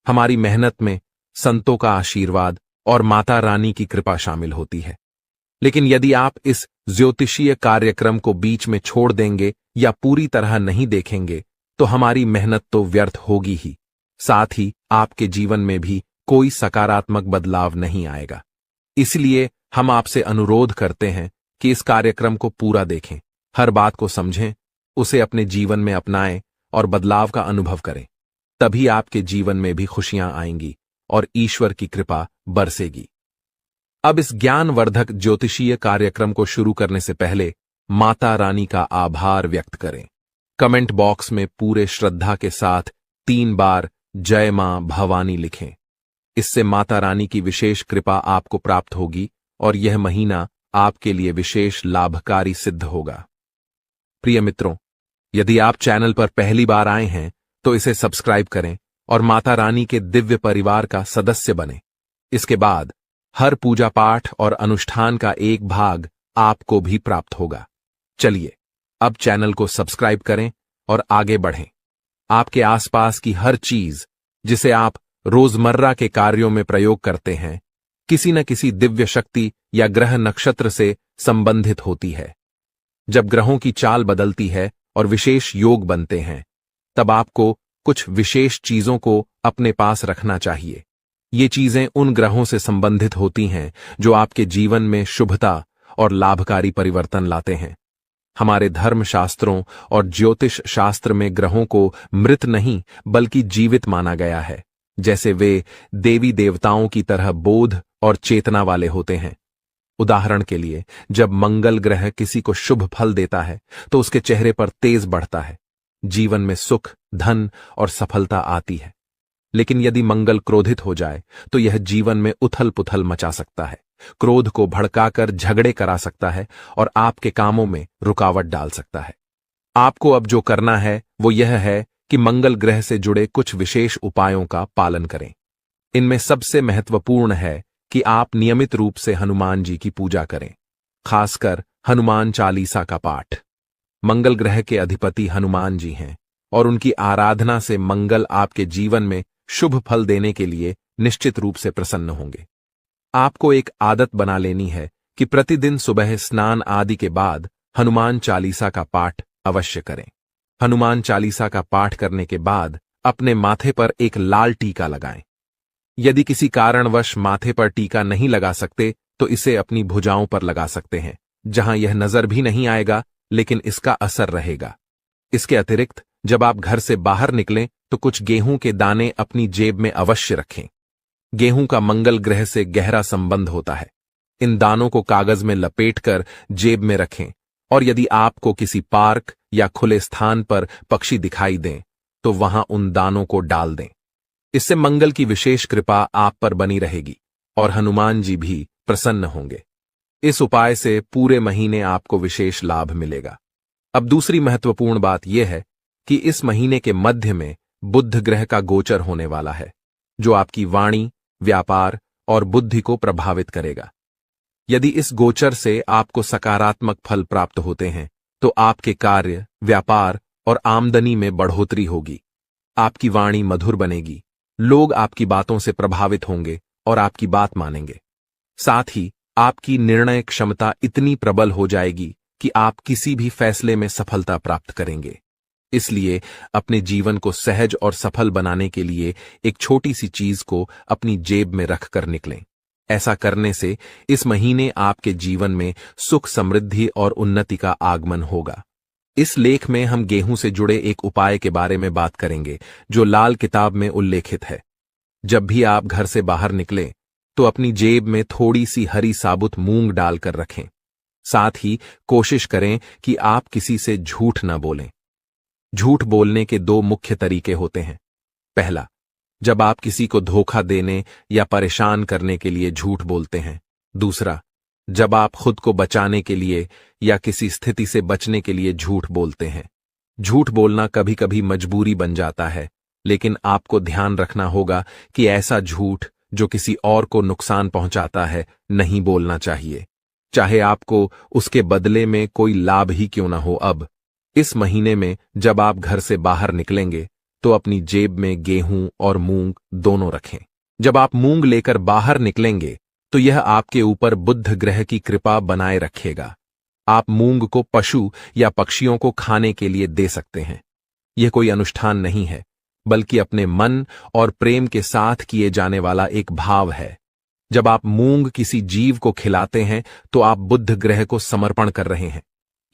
हमारी मेहनत में संतों का आशीर्वाद और माता रानी की कृपा शामिल होती है। लेकिन यदि आप इस ज्योतिषीय कार्यक्रम को बीच में छोड़ देंगे या पूरी तरह नहीं देखेंगे, तो हमारी मेहनत तो व्यर्थ होगी ही, साथ ही आपके जीवन में भी कोई सकारात्मक बदलाव नहीं आएगा। इसलिए हम आपसे अनुरोध करते हैं कि इस कार्यक्रम को पूरा देखें, हर बात को समझें, उसे अपने जीवन में अपनाएं और बदलाव का अनुभव करें। तभी आपके जीवन में भी खुशियां आएंगी और ईश्वर की कृपा बरसेगी। अब इस ज्ञानवर्धक ज्योतिषीय कार्यक्रम को शुरू करने से पहले माता रानी का आभार व्यक्त करें। कमेंट बॉक्स में पूरे श्रद्धा के साथ 3 बार जय मां भवानी लिखें। इससे माता रानी की विशेष कृपा आपको प्राप्त होगी और यह महीना आपके लिए विशेष लाभकारी सिद्ध होगा। प्रिय मित्रों, यदि आप चैनल पर पहली बार आए हैं तो इसे सब्सक्राइब करें और माता रानी के दिव्य परिवार का सदस्य बनें। इसके बाद हर पूजा पाठ और अनुष्ठान का एक भाग आपको भी प्राप्त होगा। चलिए अब चैनल को सब्सक्राइब करें और आगे बढ़ें। आपके आसपास की हर चीज जिसे आप रोजमर्रा के कार्यों में प्रयोग करते हैं, किसी न किसी दिव्य शक्ति या ग्रह नक्षत्र से संबंधित होती है। जब ग्रहों की चाल बदलती है और विशेष योग बनते हैं, तब आपको कुछ विशेष चीजों को अपने पास रखना चाहिए। ये चीजें उन ग्रहों से संबंधित होती हैं जो आपके जीवन में शुभता और लाभकारी परिवर्तन लाते हैं। हमारे धर्मशास्त्रों और ज्योतिष शास्त्र में ग्रहों को मृत नहीं बल्कि जीवित माना गया है, जैसे वे देवी देवताओं की तरह बोध और चेतना वाले होते हैं। उदाहरण के लिए, जब मंगल ग्रह किसी को शुभ फल देता है तो उसके चेहरे पर तेज बढ़ता है, जीवन में सुख, धन और सफलता आती है। लेकिन यदि मंगल क्रोधित हो जाए तो यह जीवन में उथल पुथल मचा सकता है, क्रोध को भड़काकर झगड़े करा सकता है और आपके कामों में रुकावट डाल सकता है। आपको अब जो करना है वो यह है कि मंगल ग्रह से जुड़े कुछ विशेष उपायों का पालन करें। इनमें सबसे महत्वपूर्ण है कि आप नियमित रूप से हनुमान जी की पूजा करें, खासकर हनुमान चालीसा का पाठ। मंगल ग्रह के अधिपति हनुमान जी हैं और उनकी आराधना से मंगल आपके जीवन में शुभ फल देने के लिए निश्चित रूप से प्रसन्न होंगे। आपको एक आदत बना लेनी है कि प्रतिदिन सुबह स्नान आदि के बाद हनुमान चालीसा का पाठ अवश्य करें। हनुमान चालीसा का पाठ करने के बाद अपने माथे पर एक लाल टीका लगाएं। यदि किसी कारणवश माथे पर टीका नहीं लगा सकते तो इसे अपनी भुजाओं पर लगा सकते हैं, जहां यह नजर भी नहीं आएगा लेकिन इसका असर रहेगा। इसके अतिरिक्त जब आप घर से बाहर निकलें तो कुछ गेहूं के दाने अपनी जेब में अवश्य रखें। गेहूं का मंगल ग्रह से गहरा संबंध होता है। इन दानों को कागज में लपेटकर जेब में रखें और यदि आपको किसी पार्क या खुले स्थान पर पक्षी दिखाई दें तो वहां उन दानों को डाल दें। इससे मंगल की विशेष कृपा आप पर बनी रहेगी और हनुमान जी भी प्रसन्न होंगे। इस उपाय से पूरे महीने आपको विशेष लाभ मिलेगा। अब दूसरी महत्वपूर्ण बात यह है कि इस महीने के मध्य में बुध ग्रह का गोचर होने वाला है, जो आपकी वाणी, व्यापार और बुद्धि को प्रभावित करेगा। यदि इस गोचर से आपको सकारात्मक फल प्राप्त होते हैं तो आपके कार्य, व्यापार और आमदनी में बढ़ोतरी होगी। आपकी वाणी मधुर बनेगी, लोग आपकी बातों से प्रभावित होंगे और आपकी बात मानेंगे। साथ ही आपकी निर्णय क्षमता इतनी प्रबल हो जाएगी कि आप किसी भी फैसले में सफलता प्राप्त करेंगे। इसलिए अपने जीवन को सहज और सफल बनाने के लिए एक छोटी सी चीज को अपनी जेब में रखकर निकलें। ऐसा करने से इस महीने आपके जीवन में सुख, समृद्धि और उन्नति का आगमन होगा। इस लेख में हम गेहूं से जुड़े एक उपाय के बारे में बात करेंगे जो लाल किताब में उल्लेखित है। जब भी आप घर से बाहर निकलें तो अपनी जेब में थोड़ी सी हरी साबुत मूंग डालकर रखें। साथ ही कोशिश करें कि आप किसी से झूठ न बोलें। झूठ बोलने के 2 मुख्य तरीके होते हैं। पहला, जब आप किसी को धोखा देने या परेशान करने के लिए झूठ बोलते हैं। दूसरा, जब आप खुद को बचाने के लिए या किसी स्थिति से बचने के लिए झूठ बोलते हैं। झूठ बोलना कभी कभी मजबूरी बन जाता है, लेकिन आपको ध्यान रखना होगा कि ऐसा झूठ जो किसी और को नुकसान पहुंचाता है नहीं बोलना चाहिए, चाहे आपको उसके बदले में कोई लाभ ही क्यों ना हो। अब इस महीने में जब आप घर से बाहर निकलेंगे तो अपनी जेब में गेहूं और मूंग दोनों रखें। जब आप मूंग लेकर बाहर निकलेंगे तो यह आपके ऊपर बुध ग्रह की कृपा बनाए रखेगा। आप मूंग को पशु या पक्षियों को खाने के लिए दे सकते हैं। यह कोई अनुष्ठान नहीं है, बल्कि अपने मन और प्रेम के साथ किए जाने वाला एक भाव है। जब आप मूंग किसी जीव को खिलाते हैं तो आप बुध ग्रह को समर्पण कर रहे हैं।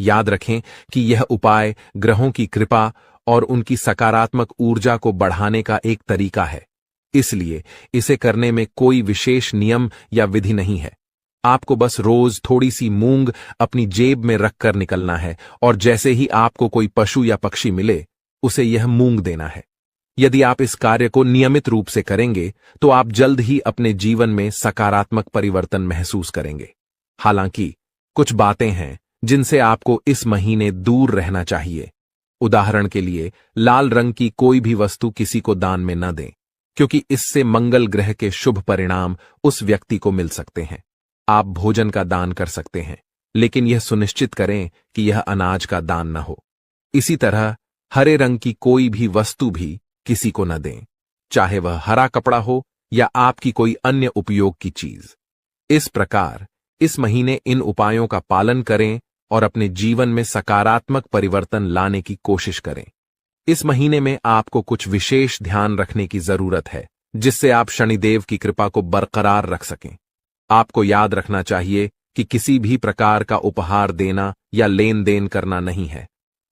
याद रखें कि यह उपाय ग्रहों की कृपा और उनकी सकारात्मक ऊर्जा को बढ़ाने का एक तरीका है, इसलिए इसे करने में कोई विशेष नियम या विधि नहीं है। आपको बस रोज थोड़ी सी मूंग अपनी जेब में रखकर निकलना है और जैसे ही आपको कोई पशु या पक्षी मिले उसे यह मूंग देना है। यदि आप इस कार्य को नियमित रूप से करेंगे तो आप जल्द ही अपने जीवन में सकारात्मक परिवर्तन महसूस करेंगे। हालांकि कुछ बातें हैं जिनसे आपको इस महीने दूर रहना चाहिए। उदाहरण के लिए, लाल रंग की कोई भी वस्तु किसी को दान में न दें, क्योंकि इससे मंगल ग्रह के शुभ परिणाम उस व्यक्ति को मिल सकते हैं। आप भोजन का दान कर सकते हैं, लेकिन यह सुनिश्चित करें कि यह अनाज का दान न हो। इसी तरह हरे रंग की कोई भी वस्तु भी किसी को न दें, चाहे वह हरा कपड़ा हो या आपकी कोई अन्य उपयोग की चीज। इस प्रकार इस महीने इन उपायों का पालन करें और अपने जीवन में सकारात्मक परिवर्तन लाने की कोशिश करें। इस महीने में आपको कुछ विशेष ध्यान रखने की जरूरत है, जिससे आप शनिदेव की कृपा को बरकरार रख सकें। आपको याद रखना चाहिए कि किसी भी प्रकार का उपहार देना या लेन देन करना नहीं है।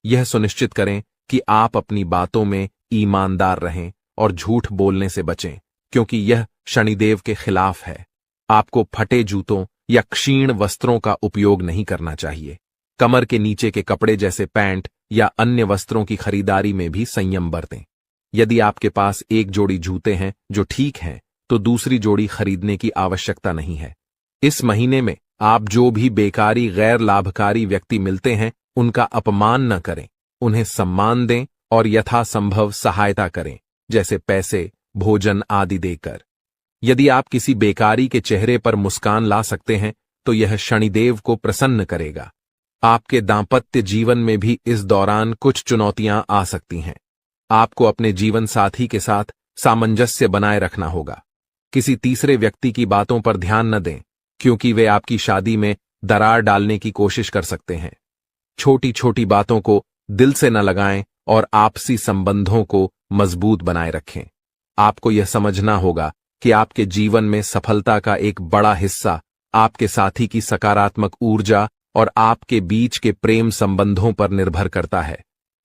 यह सुनिश्चित करें कि आप अपनी बातों में ईमानदार रहें और झूठ बोलने से बचें, क्योंकि यह शनिदेव के खिलाफ है। आपको फटे जूतों या क्षीण वस्त्रों का उपयोग नहीं करना चाहिए। कमर के नीचे के कपड़े जैसे पैंट या अन्य वस्त्रों की खरीदारी में भी संयम बरतें। यदि आपके पास एक जोड़ी जूते हैं जो ठीक हैं, तो दूसरी जोड़ी खरीदने की आवश्यकता नहीं है। इस महीने में आप जो भी बेकारी गैर लाभकारी व्यक्ति मिलते हैं उनका अपमान न करें, उन्हें सम्मान दें और यथासंभव सहायता करें, जैसे पैसे, भोजन आदि देकर। यदि आप किसी बेकारी के चेहरे पर मुस्कान ला सकते हैं तो यह शनिदेव को प्रसन्न करेगा। आपके दांपत्य जीवन में भी इस दौरान कुछ चुनौतियां आ सकती हैं। आपको अपने जीवन साथी के साथ सामंजस्य बनाए रखना होगा। किसी तीसरे व्यक्ति की बातों पर ध्यान न दें, क्योंकि वे आपकी शादी में दरार डालने की कोशिश कर सकते हैं। छोटी छोटी बातों को दिल से न लगाएं और आपसी संबंधों को मजबूत बनाए रखें। आपको यह समझना होगा कि आपके जीवन में सफलता का एक बड़ा हिस्सा आपके साथी की सकारात्मक ऊर्जा और आपके बीच के प्रेम संबंधों पर निर्भर करता है।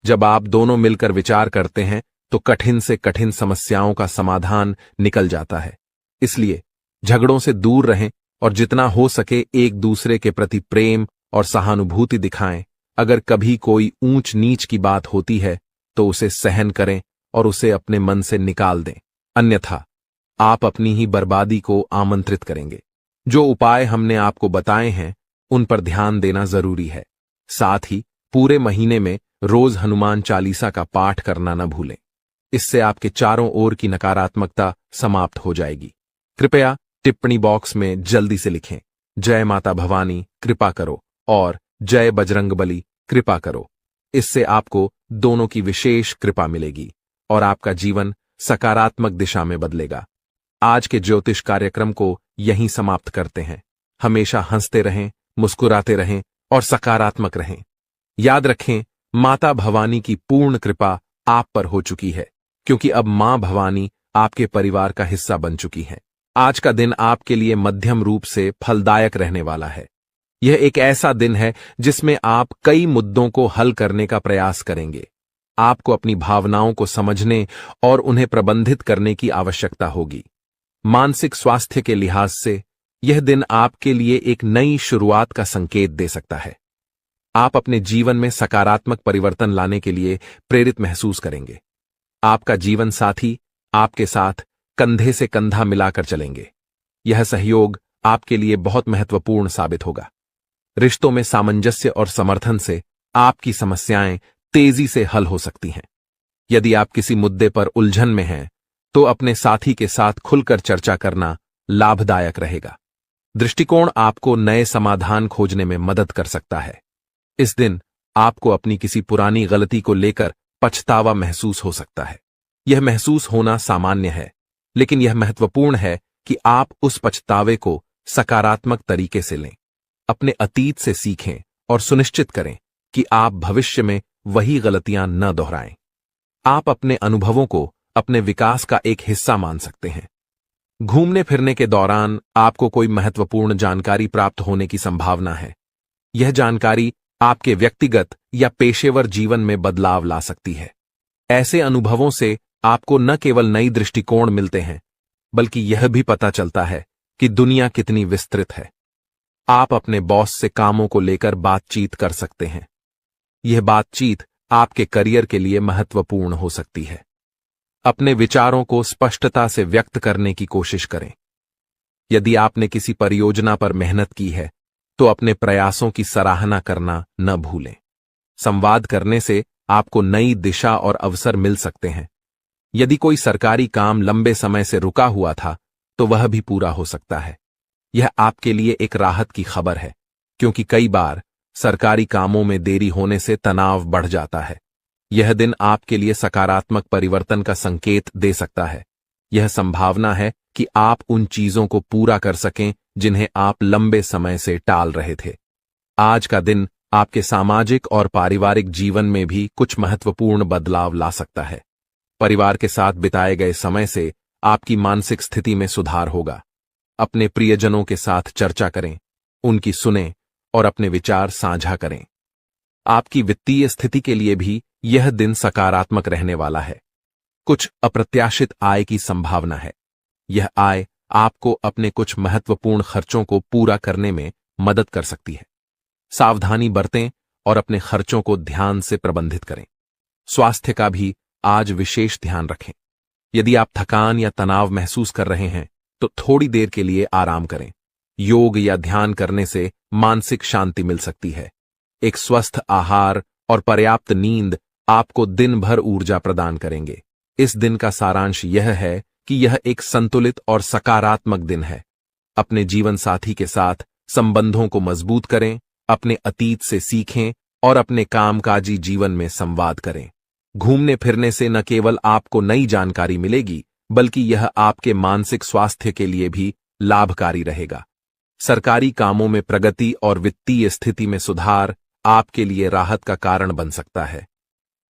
जब आप दोनों मिलकर विचार करते हैं तो कठिन से कठिन समस्याओं का समाधान निकल जाता है। इसलिए झगड़ों से दूर रहें और जितना हो सके एक दूसरे के प्रति प्रेम और सहानुभूति दिखाएं। अगर कभी कोई ऊंच नीच की बात होती है तो उसे सहन करें और उसे अपने मन से निकाल दें, अन्यथा आप अपनी ही बर्बादी को आमंत्रित करेंगे। जो उपाय हमने आपको बताए हैं उन पर ध्यान देना जरूरी है। साथ ही पूरे महीने में रोज हनुमान चालीसा का पाठ करना न भूलें। इससे आपके चारों ओर की नकारात्मकता समाप्त हो जाएगी। कृपया टिप्पणी बॉक्स में जल्दी से लिखें, जय माता भवानी कृपा करो और जय बजरंगबली कृपा करो। इससे आपको दोनों की विशेष कृपा मिलेगी और आपका जीवन सकारात्मक दिशा में बदलेगा। आज के ज्योतिष कार्यक्रम को यहीं समाप्त करते हैं। हमेशा हंसते रहें, मुस्कुराते रहें और सकारात्मक रहें। याद रखें, माता भवानी की पूर्ण कृपा आप पर हो चुकी है, क्योंकि अब मां भवानी आपके परिवार का हिस्सा बन चुकी हैं। आज का दिन आपके लिए मध्यम रूप से फलदायक रहने वाला है। यह एक ऐसा दिन है जिसमें आप कई मुद्दों को हल करने का प्रयास करेंगे। आपको अपनी भावनाओं को समझने और उन्हें प्रबंधित करने की आवश्यकता होगी। मानसिक स्वास्थ्य के लिहाज से यह दिन आपके लिए एक नई शुरुआत का संकेत दे सकता है। आप अपने जीवन में सकारात्मक परिवर्तन लाने के लिए प्रेरित महसूस करेंगे। आपका जीवन साथी आपके साथ कंधे से कंधा मिलाकर चलेंगे। यह सहयोग आपके लिए बहुत महत्वपूर्ण साबित होगा। रिश्तों में सामंजस्य और समर्थन से आपकी समस्याएं तेजी से हल हो सकती हैं। यदि आप किसी मुद्दे पर उलझन में हैं, तो अपने साथी के साथ खुलकर चर्चा करना लाभदायक रहेगा। दृष्टिकोण आपको नए समाधान खोजने में मदद कर सकता है। इस दिन आपको अपनी किसी पुरानी गलती को लेकर पछतावा महसूस हो सकता है। यह महसूस होना सामान्य है, लेकिन यह महत्वपूर्ण है कि आप उस पछतावे को सकारात्मक तरीके से लें। अपने अतीत से सीखें और सुनिश्चित करें कि आप भविष्य में वही गलतियां न दोहराएं। आप अपने अनुभवों को अपने विकास का एक हिस्सा मान सकते हैं। घूमने फिरने के दौरान आपको कोई महत्वपूर्ण जानकारी प्राप्त होने की संभावना है। यह जानकारी आपके व्यक्तिगत या पेशेवर जीवन में बदलाव ला सकती है। ऐसे अनुभवों से आपको न केवल नई दृष्टिकोण मिलते हैं, बल्कि यह भी पता चलता है कि दुनिया कितनी विस्तृत है। आप अपने बॉस से कामों को लेकर बातचीत कर सकते हैं। यह बातचीत आपके करियर के लिए महत्वपूर्ण हो सकती है। अपने विचारों को स्पष्टता से व्यक्त करने की कोशिश करें। यदि आपने किसी परियोजना पर मेहनत की है, तो अपने प्रयासों की सराहना करना न भूलें। संवाद करने से आपको नई दिशा और अवसर मिल सकते हैं। यदि कोई सरकारी काम लंबे समय से रुका हुआ था, तो वह भी पूरा हो सकता है। यह आपके लिए एक राहत की खबर है, क्योंकि कई बार सरकारी कामों में देरी होने से तनाव बढ़ जाता है। यह दिन आपके लिए सकारात्मक परिवर्तन का संकेत दे सकता है। यह संभावना है कि आप उन चीजों को पूरा कर सकें जिन्हें आप लंबे समय से टाल रहे थे। आज का दिन आपके सामाजिक और पारिवारिक जीवन में भी कुछ महत्वपूर्ण बदलाव ला सकता है। परिवार के साथ बिताए गए समय से आपकी मानसिक स्थिति में सुधार होगा। अपने प्रियजनों के साथ चर्चा करें, उनकी सुनें और अपने विचार साझा करें। आपकी वित्तीय स्थिति के लिए भी यह दिन सकारात्मक रहने वाला है। कुछ अप्रत्याशित आय की संभावना है। यह आय आपको अपने कुछ महत्वपूर्ण खर्चों को पूरा करने में मदद कर सकती है। सावधानी बरतें और अपने खर्चों को ध्यान से प्रबंधित करें। स्वास्थ्य का भी आज विशेष ध्यान रखें। यदि आप थकान या तनाव महसूस कर रहे हैं, तो थोड़ी देर के लिए आराम करें। योग या ध्यान करने से मानसिक शांति मिल सकती है। एक स्वस्थ आहार और पर्याप्त नींद आपको दिन भर ऊर्जा प्रदान करेंगे। इस दिन का सारांश यह है कि यह एक संतुलित और सकारात्मक दिन है। अपने जीवन साथी के साथ संबंधों को मजबूत करें, अपने अतीत से सीखें और अपने कामकाजी जीवन में संवाद करें। घूमने फिरने से न केवल आपको नई जानकारी मिलेगी, बल्कि यह आपके मानसिक स्वास्थ्य के लिए भी लाभकारी रहेगा। सरकारी कामों में प्रगति और वित्तीय स्थिति में सुधार आपके लिए राहत का कारण बन सकता है।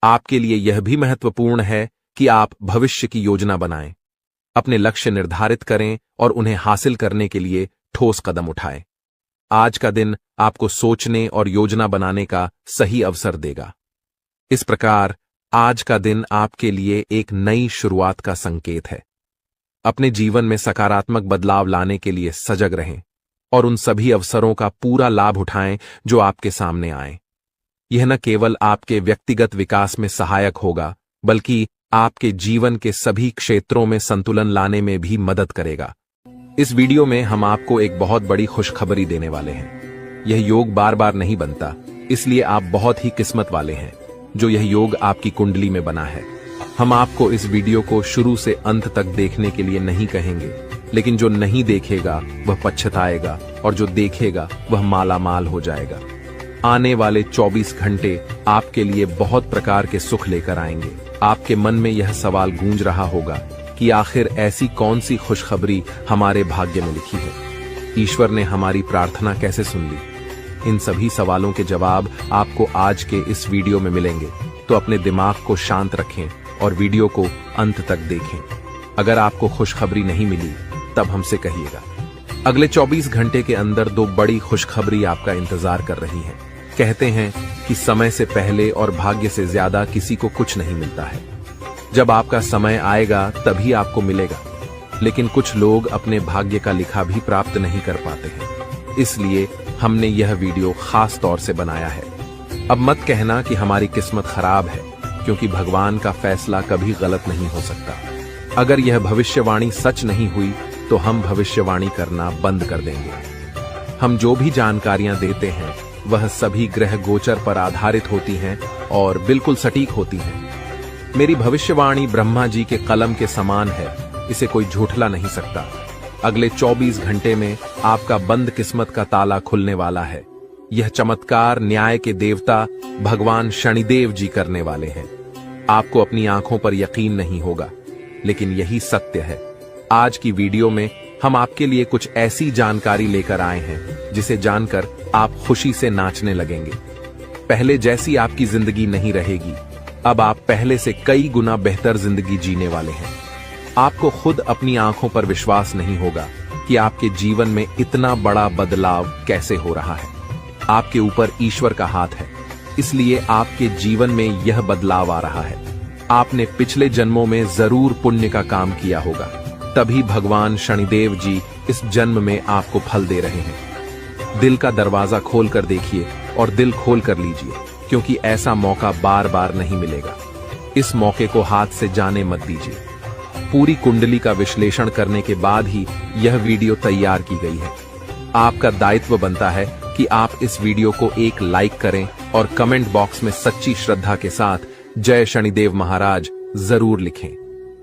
आपके लिए यह भी महत्वपूर्ण है कि आप भविष्य की योजना बनाएं, अपने लक्ष्य निर्धारित करें और उन्हें हासिल करने के लिए ठोस कदम उठाएं। आज का दिन आपको सोचने और योजना बनाने का सही अवसर देगा। इस प्रकार आज का दिन आपके लिए एक नई शुरुआत का संकेत है। अपने जीवन में सकारात्मक बदलाव लाने के लिए सजग रहें और उन सभी अवसरों का पूरा लाभ उठाएं जो आपके सामने आए। यह न केवल आपके व्यक्तिगत विकास में सहायक होगा, बल्कि आपके जीवन के सभी क्षेत्रों में संतुलन लाने में भी मदद करेगा। इस वीडियो में हम आपको एक बहुत बड़ी खुशखबरी देने वाले हैं। यह योग बार बार नहीं बनता, इसलिए आप बहुत ही किस्मत वाले हैं जो यह योग आपकी कुंडली में बना है। हम आपको इस वीडियो को शुरू से अंत तक देखने के लिए नहीं कहेंगे, लेकिन जो नहीं देखेगा वह पछताएगा और जो देखेगा वह मालामाल हो जाएगा। आने वाले 24 घंटे आपके लिए बहुत प्रकार के सुख लेकर आएंगे। आपके मन में यह सवाल गूंज रहा होगा कि आखिर ऐसी कौन सी खुशखबरी हमारे भाग्य में लिखी है। ईश्वर ने हमारी प्रार्थना कैसे सुन ली? इन सभी सवालों के जवाब आपको आज के इस वीडियो में मिलेंगे, तो अपने दिमाग को शांत रखें और वीडियो को अंत तक देखें। अगर आपको खुशखबरी नहीं मिली, तब हमसे कहिएगा। अगले 24 घंटे के अंदर 2 बड़ी खुशखबरी आपका इंतजार कर रही हैं। कहते हैं कि समय से पहले और भाग्य से ज्यादा किसी को कुछ नहीं मिलता है। जब आपका समय आएगा तभी आपको मिलेगा, लेकिन कुछ लोग अपने भाग्य का लिखा भी प्राप्त नहीं कर पाते हैं। इसलिए हमने यह वीडियो खास तौर से बनाया है। अब मत कहना कि हमारी किस्मत खराब है, क्योंकि भगवान का फैसला कभी गलत नहीं हो सकता। अगर यह भविष्यवाणी सच नहीं हुई, तो हम भविष्यवाणी करना बंद कर देंगे। हम जो भी जानकारियां देते हैं वह सभी ग्रह गोचर पर आधारित होती हैं और बिल्कुल सटीक होती हैं। मेरी भविष्यवाणी ब्रह्मा जी के कलम के समान है, इसे कोई झूठला नहीं सकता। अगले 24 घंटे में आपका बंद किस्मत का ताला खुलने वाला है। यह चमत्कार न्याय के देवता भगवान शनिदेव जी करने वाले हैं। आपको अपनी आंखों पर यकीन नहीं होगा, लेकिन यही सत्य है। आज की वीडियो में हम आपके लिए कुछ ऐसी जानकारी लेकर आए हैं जिसे जानकर आप खुशी से नाचने लगेंगे। पहले जैसी आपकी जिंदगी नहीं रहेगी, अब आप पहले से कई गुना बेहतर जिंदगी जीने वाले हैं। आपको खुद अपनी आंखों पर विश्वास नहीं होगा कि आपके जीवन में इतना बड़ा बदलाव कैसे हो रहा है। आपके ऊपर ईश्वर का हाथ है, इसलिए आपके जीवन में यह बदलाव आ रहा है। आपने पिछले जन्मों में जरूर पुण्य का काम किया होगा, तभी भगवान शनिदेव जी इस जन्म में आपको फल दे रहे हैं। दिल का दरवाजा खोल कर देखिए और दिल खोल कर लीजिए, क्योंकि ऐसा मौका बार बार नहीं मिलेगा। इस मौके को हाथ से जाने मत दीजिए। पूरी कुंडली का विश्लेषण करने के बाद ही यह वीडियो तैयार की गई है। आपका दायित्व बनता है कि आप इस वीडियो को एक लाइक करें और कमेंट बॉक्स में सच्ची श्रद्धा के साथ जय शनिदेव महाराज जरूर लिखें।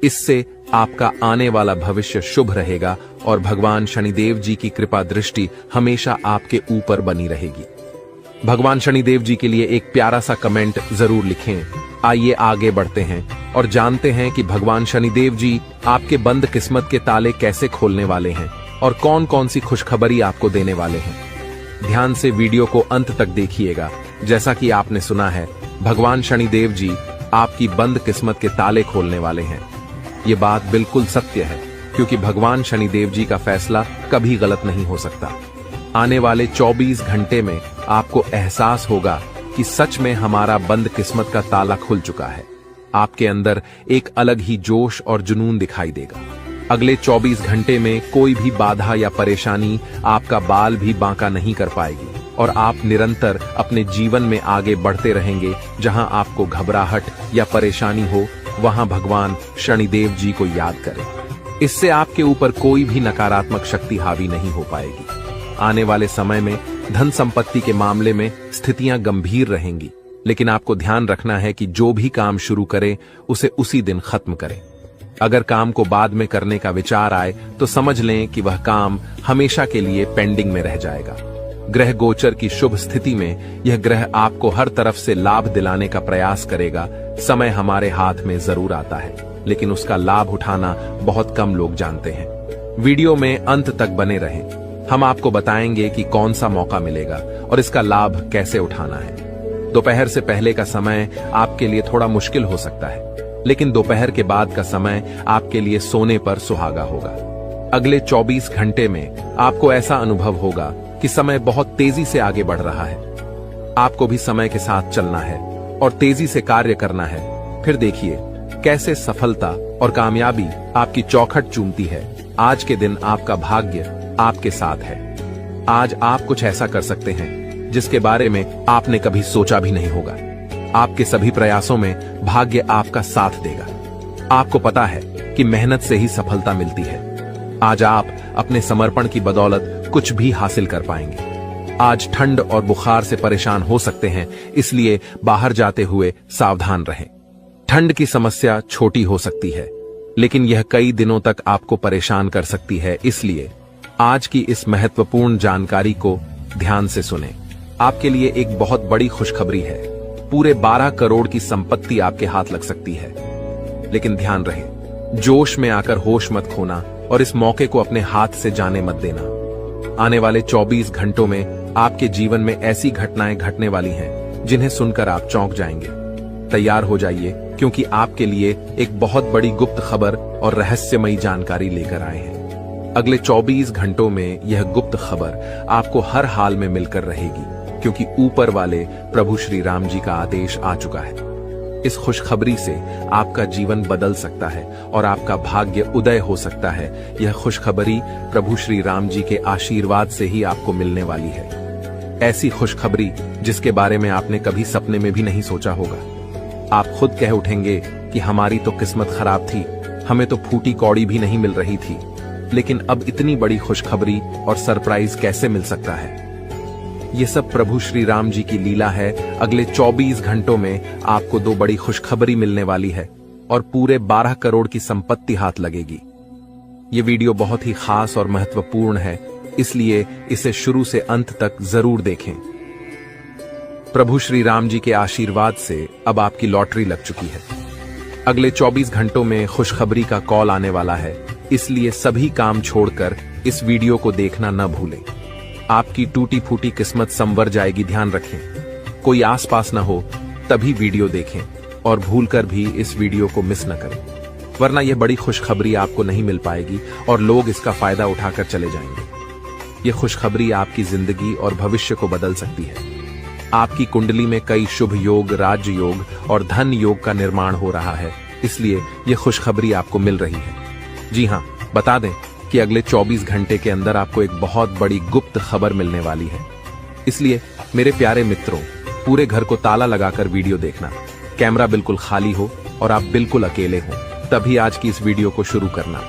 इससे आपका आने वाला भविष्य शुभ रहेगा और भगवान शनिदेव जी की कृपा दृष्टि हमेशा आपके ऊपर बनी रहेगी। भगवान शनिदेव जी के लिए एक प्यारा सा कमेंट जरूर लिखें। आइए आगे बढ़ते हैं और जानते हैं कि भगवान शनिदेव जी आपके बंद किस्मत के ताले कैसे खोलने वाले हैं और कौन कौन सी खुशखबरी आपको देने वाले हैं। ध्यान से वीडियो को अंत तक देखिएगा। जैसा कि आपने सुना है, भगवान शनिदेव जी आपकी बंद किस्मत के ताले खोलने वाले हैं। ये बात बिल्कुल सत्य है, क्योंकि भगवान शनिदेव जी का फैसला कभी गलत नहीं हो सकता। आने वाले 24 घंटे में आपको एहसास होगा कि सच में हमारा बंद किस्मत का ताला खुल चुका है। आपके अंदर एक अलग ही जोश और जुनून दिखाई देगा। अगले 24 घंटे में कोई भी बाधा या परेशानी आपका बाल भी बांका नहीं कर पाएगी और आप निरंतर अपने जीवन में आगे बढ़ते रहेंगे। जहां आपको घबराहट या परेशानी हो, वहां भगवान शनिदेव जी को याद करें। इससे आपके ऊपर कोई भी नकारात्मक शक्ति हावी नहीं हो पाएगी। आने वाले समय में धन संपत्ति के मामले में स्थितियां गंभीर रहेंगी, लेकिन आपको ध्यान रखना है कि जो भी काम शुरू करें उसे उसी दिन खत्म करें। अगर काम को बाद में करने का विचार आए तो समझ लें कि वह काम हमेशा के लिए पेंडिंग में रह जाएगा। ग्रह गोचर की शुभ स्थिति में यह ग्रह आपको हर तरफ से लाभ दिलाने का प्रयास करेगा। समय हमारे हाथ में जरूर आता है, लेकिन उसका लाभ उठाना बहुत कम लोग जानते हैं। वीडियो में अंत तक बने रहें। हम आपको बताएंगे कि कौन सा मौका मिलेगा और इसका लाभ कैसे उठाना है। दोपहर से पहले का समय आपके लिए थोड़ा मुश्किल हो सकता है, लेकिन दोपहर के बाद का समय आपके लिए सोने पर सुहागा होगा। अगले 24 घंटे में आपको ऐसा अनुभव होगा कि समय बहुत तेजी से आगे बढ़ रहा है। आपको भी समय के साथ चलना है और तेजी से कार्य करना है। फिर देखिए कैसे सफलता और कामयाबी आपकी चौखट चूमती है। आज के दिन आपका भाग्य आपके साथ है। आज आप कुछ ऐसा कर सकते हैं जिसके बारे में आपने कभी सोचा भी नहीं होगा। आपके सभी प्रयासों में भाग्य आपका साथ देगा। आपको पता है कि मेहनत से ही सफलता मिलती है। आज आप अपने समर्पण की बदौलत कुछ भी हासिल कर पाएंगे। आज ठंड और बुखार से परेशान हो सकते हैं, इसलिए बाहर जाते हुए सावधान रहें। ठंड की समस्या छोटी हो सकती है, लेकिन यह कई दिनों तक आपको परेशान कर सकती है। इसलिए आज की इस महत्वपूर्ण जानकारी को ध्यान से सुनें। आपके लिए एक बहुत बड़ी खुशखबरी है। पूरे 12 करोड़ की संपत्ति आपके हाथ लग सकती है। लेकिन ध्यान रहे, जोश में आकर होश मत खोना और इस मौके को अपने हाथ से जाने मत देना। आने वाले 24 घंटों में आपके जीवन में ऐसी घटनाएं घटने वाली हैं जिन्हें सुनकर आप चौंक जाएंगे। तैयार हो जाइए, क्योंकि आपके लिए एक बहुत बड़ी गुप्त खबर और रहस्यमयी जानकारी लेकर आए हैं। अगले 24 घंटों में यह गुप्त खबर आपको हर हाल में मिलकर रहेगी, क्योंकि ऊपर वाले प्रभु श्री राम जी का आदेश आ चुका है। इस खुशखबरी से आपका जीवन बदल सकता है और आपका भाग्य उदय हो सकता है। यह खुशखबरी प्रभु श्री राम जी के आशीर्वाद से ही आपको मिलने वाली है। ऐसी खुशखबरी जिसके बारे में आपने कभी सपने में भी नहीं सोचा होगा। आप खुद कह उठेंगे कि हमारी तो किस्मत खराब थी, हमें तो फूटी कौड़ी भी नहीं मिल रही थी। लेकिन अब इतनी बड़ी खुशखबरी और सरप्राइज कैसे मिल सकता है? ये सब प्रभु श्री राम जी की लीला है। अगले 24 घंटों में आपको 2 बड़ी खुशखबरी मिलने वाली है और पूरे 12 करोड़ की संपत्ति हाथ लगेगी। ये वीडियो बहुत ही खास और महत्वपूर्ण है, इसलिए इसे शुरू से अंत तक जरूर देखें। प्रभु श्री राम जी के आशीर्वाद से अब आपकी लॉटरी लग चुकी है। अगले 24 घंटों में खुशखबरी का कॉल आने वाला है, इसलिए सभी काम छोड़कर इस वीडियो को देखना न भूलें। आपकी टूटी फूटी किस्मत संवर जाएगी, ध्यान रखें। कोई आसपास न हो तभी वीडियो देखें और भूलकर भी इस वीडियो को मिस न करें, वरना यह बड़ी खुशखबरी आपको नहीं मिल पाएगी और लोग इसका फायदा उठाकर चले जाएंगे। यह खुशखबरी आपकी जिंदगी और भविष्य को बदल सकती है। आपकी कुंडली में कई शुभ योग, राज योग और धन योग का निर्माण हो रहा है, इसलिए यह खुशखबरी आपको मिल रही है। जी हां, बता दें कि अगले 24 घंटे के अंदर आपको एक बहुत बड़ी गुप्त खबर मिलने वाली है। इसलिए मेरे प्यारे मित्रों, पूरे घर को ताला लगाकर वीडियो देखना, कैमरा बिल्कुल खाली हो और आप बिल्कुल अकेले हो, तभी आज की इस वीडियो को शुरू करना।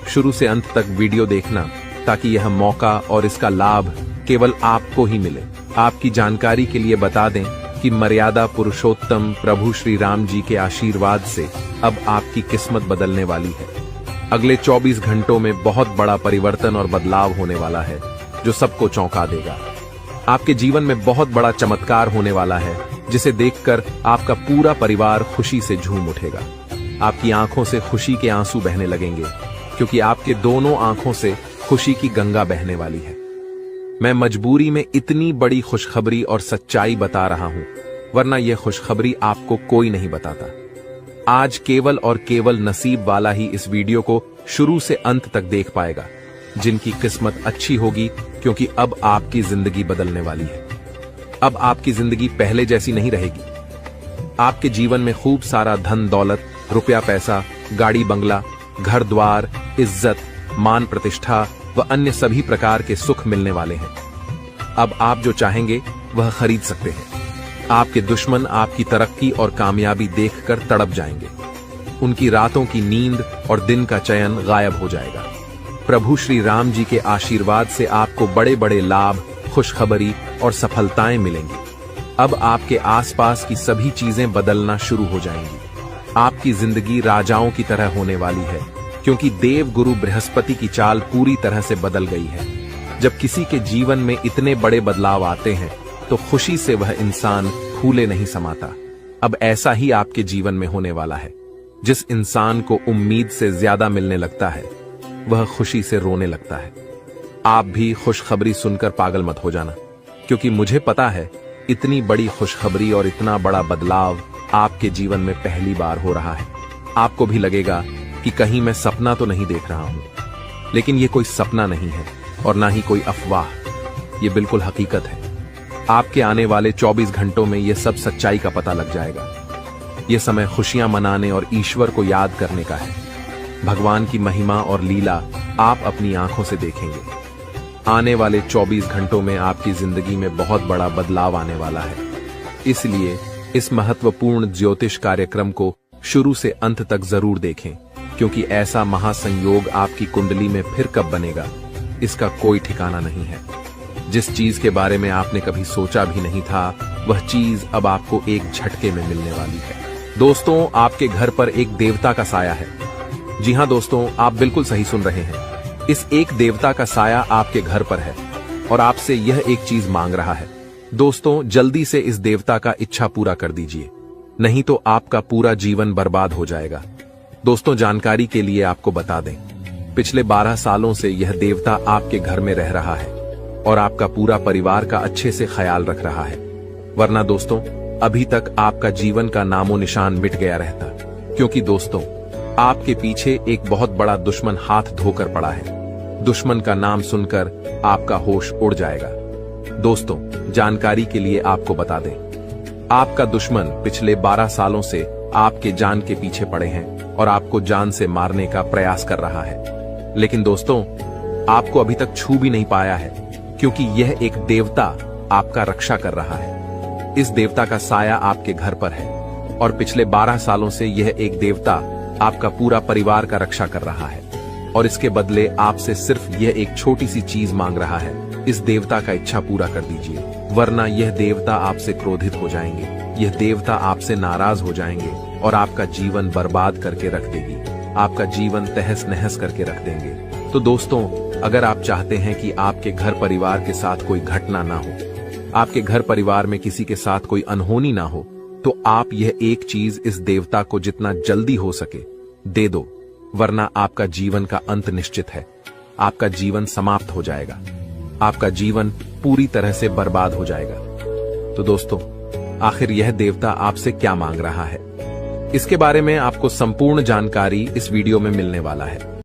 शुरू से अंत तक वीडियो देखना ताकि यह मौका और इसका लाभ केवल आपको ही मिले। आपकी जानकारी के लिए बता दें कि मर्यादा पुरुषोत्तम प्रभु श्री राम जी के आशीर्वाद से अब आपकी किस्मत बदलने वाली है। अगले 24 घंटों में बहुत बड़ा परिवर्तन और बदलाव होने वाला है जो सबको चौंका देगा। आपके जीवन में बहुत बड़ा चमत्कार होने वाला है जिसे देखकर आपका पूरा परिवार खुशी से झूम उठेगा। आपकी आंखों से खुशी के आंसू बहने लगेंगे क्योंकि आपके दोनों आंखों से खुशी की गंगा बहने वाली है। मैं मजबूरी में इतनी बड़ी खुशखबरी और सच्चाई बता रहा हूं, वरना यह खुशखबरी आपको कोई नहीं बताता। आज केवल और केवल नसीब वाला ही इस वीडियो को शुरू से अंत तक देख पाएगा, जिनकी किस्मत अच्छी होगी, क्योंकि अब आपकी जिंदगी बदलने वाली है। अब आपकी जिंदगी पहले जैसी नहीं रहेगी। आपके जीवन में खूब सारा धन दौलत, रुपया पैसा, गाड़ी बंगला, घर द्वार, इज्जत, मान प्रतिष्ठा व अन्य सभी प्रकार के सुख मिलने वाले हैं। अब आप जो चाहेंगे वह खरीद सकते हैं। आपके दुश्मन आपकी तरक्की और कामयाबी देखकर तड़प जाएंगे। उनकी रातों की नींद और दिन का चयन गायब हो जाएगा। प्रभु श्री राम जी के आशीर्वाद से आपको बड़े बड़े लाभ, खुशखबरी और सफलताएं मिलेंगी। अब आपके आसपास की सभी चीजें बदलना शुरू हो जाएंगी। आपकी जिंदगी राजाओं की तरह होने वाली है, क्योंकि देव गुरु बृहस्पति की चाल पूरी तरह से बदल गई है। जब किसी के जीवन में इतने बड़े बदलाव आते हैं तो खुशी से वह इंसान फूले नहीं समाता। अब ऐसा ही आपके जीवन में होने वाला है। जिस इंसान को उम्मीद से ज्यादा मिलने लगता है वह खुशी से रोने लगता है। आप भी खुशखबरी सुनकर पागल मत हो जाना, क्योंकि मुझे पता है इतनी बड़ी खुशखबरी और इतना बड़ा बदलाव आपके जीवन में पहली बार हो रहा है। आपको भी लगेगा कि कहीं मैं सपना तो नहीं देख रहा हूं, लेकिन यह कोई सपना नहीं है और ना ही कोई अफवाह, यह बिल्कुल हकीकत है। आपके आने वाले 24 घंटों में यह सब सच्चाई का पता लग जाएगा। यह समय खुशियां मनाने और ईश्वर को याद करने का है। भगवान की महिमा और लीला आप अपनी आंखों से देखेंगे। आने वाले 24 घंटों में आपकी जिंदगी में बहुत बड़ा बदलाव आने वाला है। इसलिए इस महत्वपूर्ण ज्योतिष कार्यक्रम को शुरू से अंत तक जरूर देखें, क्योंकि ऐसा महासंयोग आपकी कुंडली में फिर कब बनेगा इसका कोई ठिकाना नहीं है। जिस चीज के बारे में आपने कभी सोचा भी नहीं था, वह चीज अब आपको एक झटके में मिलने वाली है। दोस्तों, आपके घर पर एक देवता का साया है। जी हां दोस्तों, आप बिल्कुल सही सुन रहे हैं। इस एक देवता का साया आपके घर पर है और आपसे यह एक चीज मांग रहा है। दोस्तों, जल्दी से इस देवता का इच्छा पूरा कर दीजिए, नहीं तो आपका पूरा जीवन बर्बाद हो जाएगा। दोस्तों, जानकारी के लिए आपको बता दें, पिछले 12 सालों से यह देवता आपके घर में रह रहा है और आपका पूरा परिवार का अच्छे से ख्याल रख रहा है। वरना दोस्तों, अभी तक आपका जीवन का नामो निशान मिट गया रहता, क्योंकि दोस्तों, आपके पीछे एक बहुत बड़ा दुश्मन हाथ धोकर पड़ा है। दुश्मन का नाम सुनकर आपका होश उड़ जाएगा। दोस्तों, जानकारी के लिए आपको बता दें, आपका दुश्मन पिछले 12 सालों से आपके जान के पीछे पड़े हैं और आपको जान से मारने का प्रयास कर रहा है। लेकिन दोस्तों, आपको अभी तक छू भी नहीं पाया है, क्योंकि यह एक देवता आपका रक्षा कर रहा है। इस देवता का साया आपके घर पर है और पिछले 12 सालों से यह एक देवता आपका पूरा परिवार का रक्षा कर रहा है। और इसके बदले आपसे सिर्फ यह एक छोटी सी चीज मांग रहा है। इस देवता का इच्छा पूरा कर दीजिए, वरना यह देवता आपसे क्रोधित हो जाएंगे, यह देवता आपसे नाराज हो जाएंगे और आपका जीवन बर्बाद करके रख देगी, आपका जीवन तहस नहस करके रख देंगे। तो दोस्तों, अगर आप चाहते हैं कि आपके घर परिवार के साथ कोई घटना ना हो, आपके घर परिवार में किसी के साथ कोई अनहोनी ना हो, तो आप यह एक चीज इस देवता को जितना जल्दी हो सके दे दो, वरना आपका जीवन का अंत निश्चित है। आपका जीवन समाप्त हो जाएगा, आपका जीवन पूरी तरह से बर्बाद हो जाएगा। तो दोस्तों, आखिर यह देवता आपसे क्या मांग रहा है, इसके बारे में आपको संपूर्ण जानकारी इस वीडियो में मिलने वाला है।